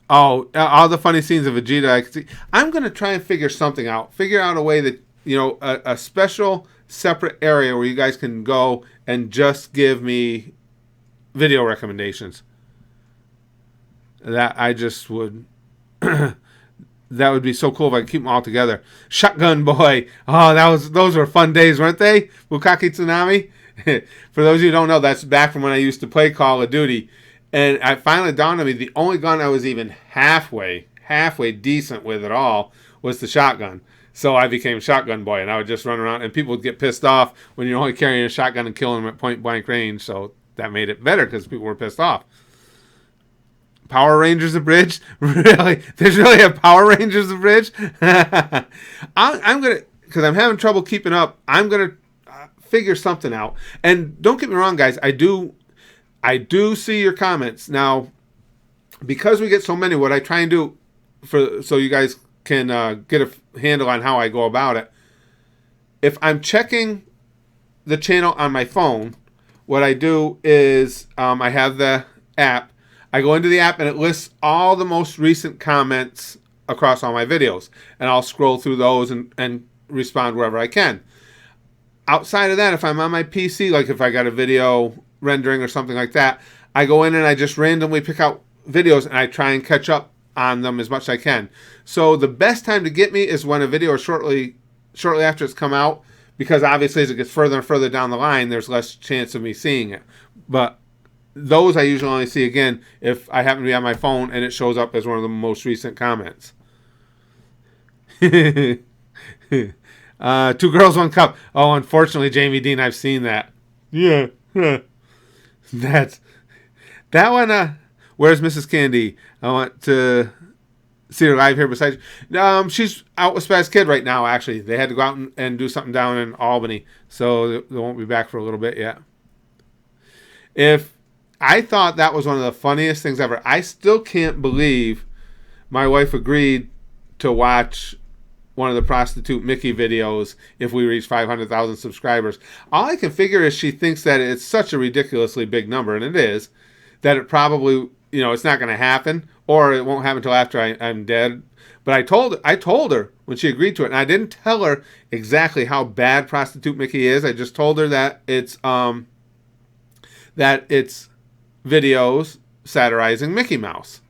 Oh, all the funny scenes of Vegeta I can see. I'm gonna try and figure something out. Figure out a way that a special separate area where you guys can go and just give me video recommendations. That I just would. That would be so cool if I could keep them all together. Shotgun Boy. Oh, those were fun days, weren't they? Bukaki Tsunami. For those of you who don't know, that's back from when I used to play Call of Duty. And it finally dawned on me the only gun I was even halfway decent with at all was the shotgun. So I became Shotgun Boy, and I would just run around, and people would get pissed off when you're only carrying a shotgun and killing them at point blank range. So that made it better because people were pissed off. Power Rangers Abridged? Really? There's really a Power Rangers Abridged? I'm going to, because I'm having trouble keeping up, I'm going to figure something out. And don't get me wrong, guys, I do see your comments. Now, because we get so many, what I try and do so you guys can get a handle on how I go about it, if I'm checking the channel on my phone, what I do is I have the app. I go into the app and it lists all the most recent comments across all my videos. And I'll scroll through those and respond wherever I can. Outside of that, if I'm on my PC, like if I got a video rendering or something like that, I go in and I just randomly pick out videos and I try and catch up on them as much as I can. So the best time to get me is when a video is shortly after it's come out, because obviously as it gets further and further down the line, there's less chance of me seeing it. But those I usually only see again if I happen to be on my phone and it shows up as one of the most recent comments. 2 Girls, 1 Cup. Oh, unfortunately, Jamie Dean, I've seen that. Yeah. That one. Where's Mrs. Candy? I want to see her live here beside you. She's out with Spaz Kid right now, actually. They had to go out and do something down in Albany, so they won't be back for a little bit yet. If I thought that was one of the funniest things ever. I still can't believe my wife agreed to watch one of the prostitute Mickey videos if we reach 500,000 subscribers. All I can figure is she thinks that it's such a ridiculously big number, and it is, that it probably, it's not going to happen, or it won't happen until after I'm dead. But I told her when she agreed to it, and I didn't tell her exactly how bad prostitute Mickey is. I just told her that it's videos satirizing Mickey Mouse.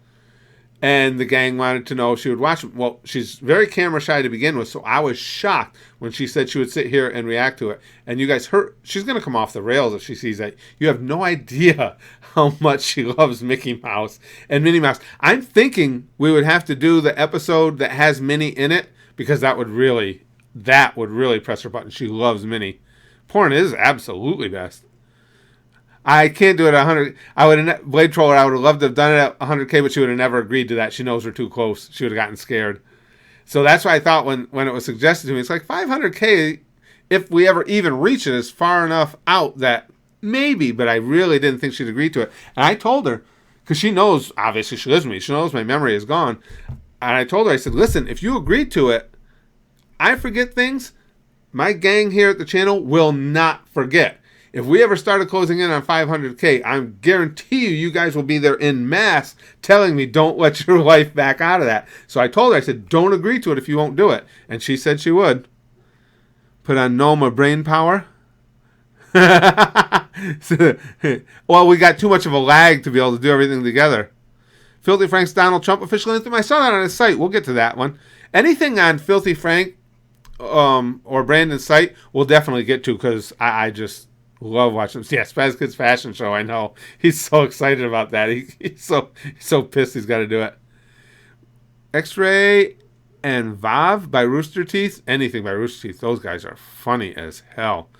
And the gang wanted to know if she would watch them. Well, she's very camera shy to begin with, so I was shocked when she said she would sit here and react to it. And you guys heard, she's going to come off the rails if she sees that. You have no idea how much she loves Mickey Mouse and Minnie Mouse. I'm thinking we would have to do the episode that has Minnie in it, because that would really press her button. She loves Minnie. Porn is absolutely best. I can't do it at 100. Blade Troller, I would have loved to have done it at 100K, but she would have never agreed to that. She knows we're too close. She would have gotten scared. So that's why I thought when it was suggested to me, it's like 500K, if we ever even reach it, is far enough out that maybe, but I really didn't think she'd agree to it. And I told her, because she knows, obviously she lives with me, she knows my memory is gone. And I told her, I said, listen, if you agreed to it, I forget things. my gang here at the channel will not forget. If we ever started closing in on 500K, I guarantee you guys will be there in mass telling me don't let your wife back out of that. So I told her, I said, don't agree to it if you won't do it. And she said she would. Put on Noma brain power. Well, we got too much of a lag to be able to do everything together. Filthy Frank's Donald Trump official anthem. I saw that on his site. We'll get to that one. Anything on Filthy Frank or Brandon's site, we'll definitely get to because I just love watching him. Yeah, Spaz Kid's fashion show. I know he's so excited about that. He's so pissed he's got to do it. X-Ray and Vav by Rooster Teeth. Anything by Rooster Teeth. Those guys are funny as hell.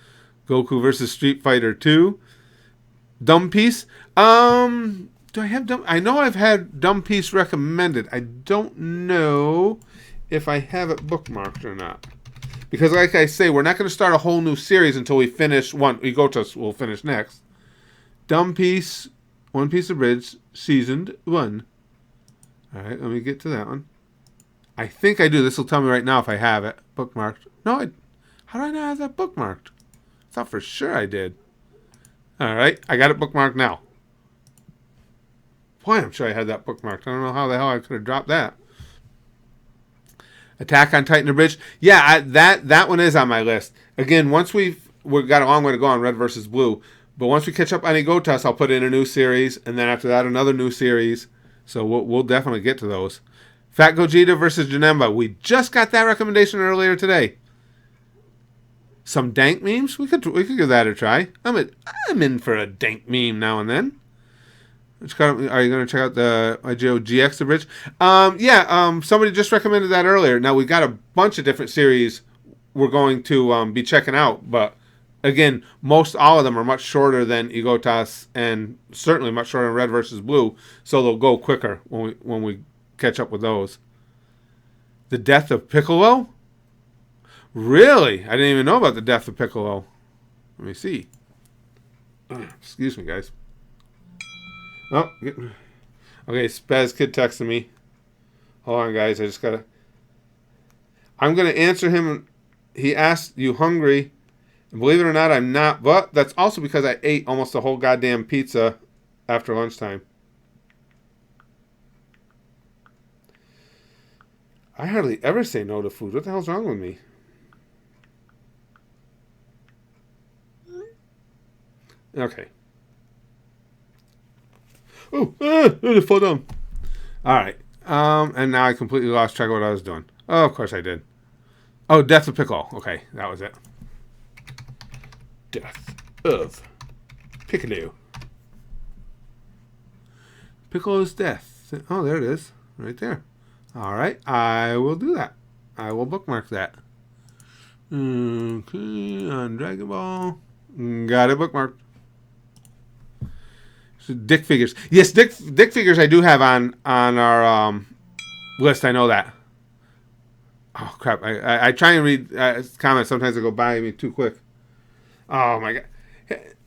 Goku versus Street Fighter 2. Dumb Piece. Do I have Dumb? I know I've had Dumb Piece recommended. I don't know if I have it bookmarked or not. Because like I say, we're not going to start a whole new series until we finish one. We'll finish next. Dumb Piece, One Piece Abridged, Seasoned 1. All right, let me get to that one. I think I do. This will tell me right now if I have it bookmarked. No, how do I not have that bookmarked? I thought for sure I did. All right, I got it bookmarked now. Boy, I'm sure I had that bookmarked. I don't know how the hell I could have dropped that. Attack on Titan Abridged. Yeah, that one is on my list. Again, once we've got a long way to go on Red versus Blue, but once we catch up on Egotas, I'll put in a new series, and then after that, another new series. So we'll definitely get to those. Fat Gogeta versus Janemba. We just got that recommendation earlier today. Some dank memes. We could give that a try. I'm in for a dank meme now and then. Are you going to check out the IGO GX Abridged? Somebody just recommended that earlier. Now, we've got a bunch of different series we're going to be checking out. But, again, most all of them are much shorter than Egotas and certainly much shorter than Red versus Blue. So they'll go quicker when we catch up with those. The Death of Piccolo? Really? I didn't even know about the Death of Piccolo. Let me see. Excuse me, guys. Oh, okay, Spaz Kid texted me. Hold on, guys. I'm going to answer him. He asked, you hungry? And believe it or not, I'm not. But that's also because I ate almost the whole goddamn pizza after lunchtime. I hardly ever say no to food. What the hell's wrong with me? Okay. Oh, it fell down. All right. And now I completely lost track of what I was doing. Oh, of course I did. Oh, Death of Piccolo. Okay, that was it. Death of Piccolo. Piccolo's death. Oh, there it is. Right there. All right. I will do that. I will bookmark that. Okay, on Dragon Ball. Got it bookmarked. Dick figures. Yes, Dick figures I do have on our list. I know that. Oh, crap. I try and read comments. Sometimes they go by me too quick. Oh, my God.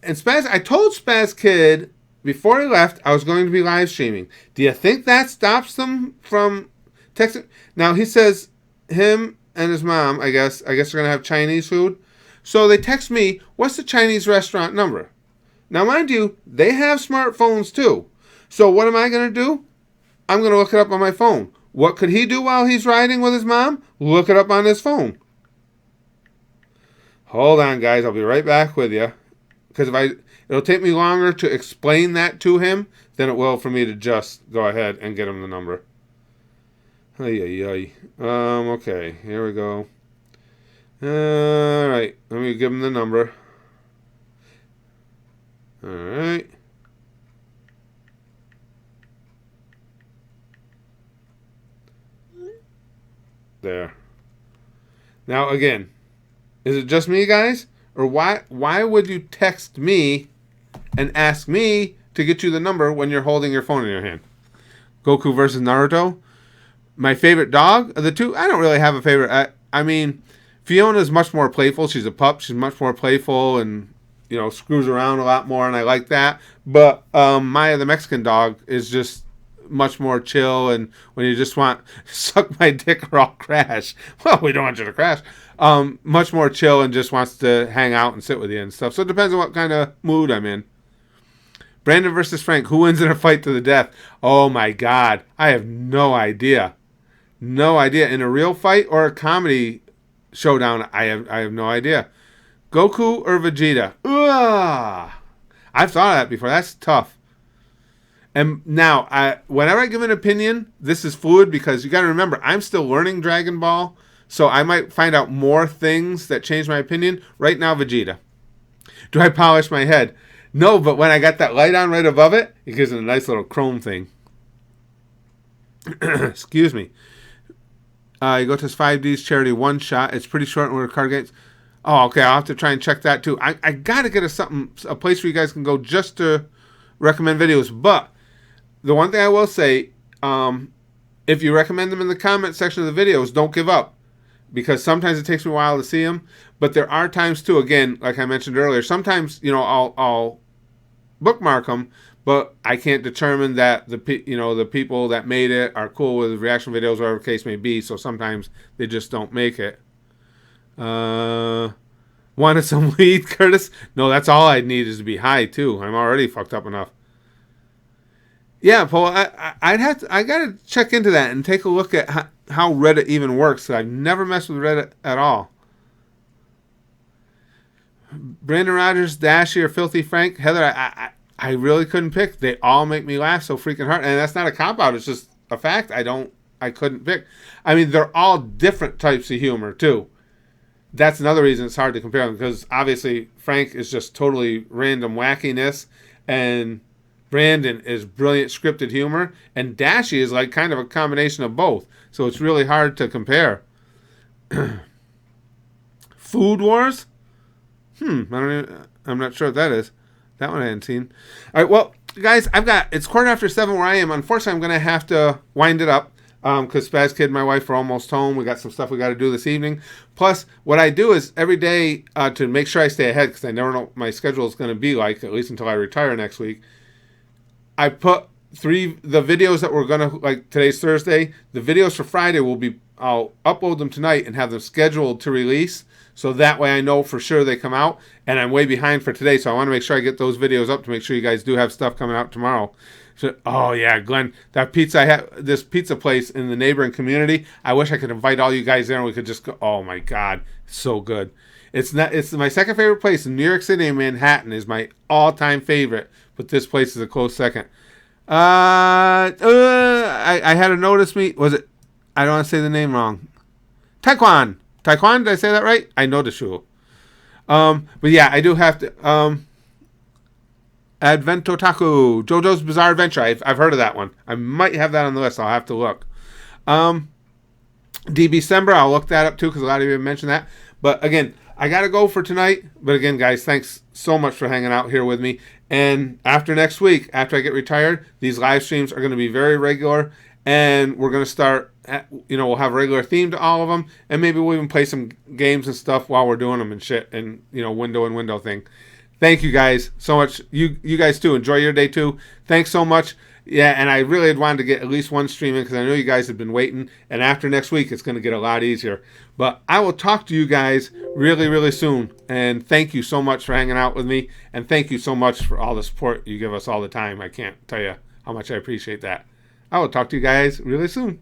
And Spaz, I told Spaz Kid before he left I was going to be live streaming. Do you think that stops them from texting? Now, he says him and his mom, I guess they're going to have Chinese food. So they text me, what's the Chinese restaurant number? Now, mind you, they have smartphones too. So what am I going to do? I'm going to look it up on my phone. What could he do while he's riding with his mom? Look it up on his phone. Hold on, guys. I'll be right back with you. Because it'll take me longer to explain that to him than it will for me to just go ahead and get him the number. Okay, here we go. All right, let me give him the number. All right. There. Now again, is it just me, guys? Or why would you text me and ask me to get you the number when you're holding your phone in your hand? Goku versus Naruto. My favorite dog of the two? I don't really have a favorite. I mean, Fiona's much more playful. She's a pup. She's much more playful and, you know, screws around a lot more, and I like that. But Maya, the Mexican dog, is just much more chill, and when you just want suck my dick or I'll crash. Well, we don't want you to crash. Much more chill and just wants to hang out and sit with you and stuff. So it depends on what kind of mood I'm in. Brandon versus Frank. Who wins in a fight to the death? Oh my God. I have no idea. No idea. In a real fight or a comedy showdown, I have no idea. Goku or Vegeta? Ugh. I've thought of that before. That's tough. And now, whenever I give an opinion, this is fluid because you got to remember, I'm still learning Dragon Ball, so I might find out more things that change my opinion. Right now, Vegeta. Do I polish my head? No, but when I got that light on right above it, it gives it a nice little chrome thing. Excuse me. You go to this 5Ds charity one shot. It's pretty short and we're card games. Oh, okay. I'll have to try and check that too. I got to get a place where you guys can go just to recommend videos. But the one thing I will say, if you recommend them in the comment section of the videos, don't give up. Because sometimes it takes me a while to see them. But there are times too, again, like I mentioned earlier, sometimes, I'll bookmark them, but I can't determine that the people that made it are cool with reaction videos, whatever the case may be. So sometimes they just don't make it. Wanted some weed, Curtis? No, that's all I need is to be high too. I'm already fucked up enough. Yeah, Paul, I gotta check into that and take a look at how Reddit even works. I've never messed with Reddit at all. Brandon Rogers, Dashy, or Filthy Frank? Heather, I really couldn't pick. They all make me laugh so freaking hard. And that's not a cop-out. It's just a fact. I couldn't pick. I mean, they're all different types of humor, too. That's another reason it's hard to compare them. Because, obviously, Frank is just totally random wackiness. And Brandon is brilliant scripted humor. And Dashy is like kind of a combination of both. So it's really hard to compare. Food Wars? I'm not sure what that is. That one I hadn't seen. All right, well, guys, it's 7:15 where I am. Unfortunately, I'm going to have to wind it up because Spaz Kid and my wife are almost home. We got some stuff we got to do this evening. Plus, what I do is every day to make sure I stay ahead because I never know what my schedule is going to be like, at least until I retire next week. I put the videos that we're going to, like today's Thursday, the videos for Friday I'll upload them tonight and have them scheduled to release. So that way I know for sure they come out. And I'm way behind for today, so I want to make sure I get those videos up to make sure you guys do have stuff coming out tomorrow. So, oh yeah, Glenn, that pizza I have, this pizza place in the neighboring community. I wish I could invite all you guys there and we could just go. Oh my God, it's so good. It's my second favorite place in New York City and Manhattan is my all-time favorite, but this place is a close second. I had a notice me. Was it? I don't want to say the name wrong. Taekwon, did I say that right? I know the show. But yeah, I do have to. Adventotaku, JoJo's Bizarre Adventure. I've heard of that one. I might have that on the list. I'll have to look. December, I'll look that up too because a lot of you mentioned that. But again, I gotta go for tonight. But again, guys, thanks so much for hanging out here with me. And after next week, after I get retired, these live streams are going to be very regular. And we're going to start, we'll have a regular theme to all of them. And maybe we'll even play some games and stuff while we're doing them and shit. And, window thing. Thank you guys so much. You guys too. Enjoy your day too. Thanks so much. Yeah, and I really had wanted to get at least one stream in because I know you guys have been waiting. And after next week, it's going to get a lot easier. But I will talk to you guys really, really soon. And thank you so much for hanging out with me. And thank you so much for all the support you give us all the time. I can't tell you how much I appreciate that. I will talk to you guys really soon.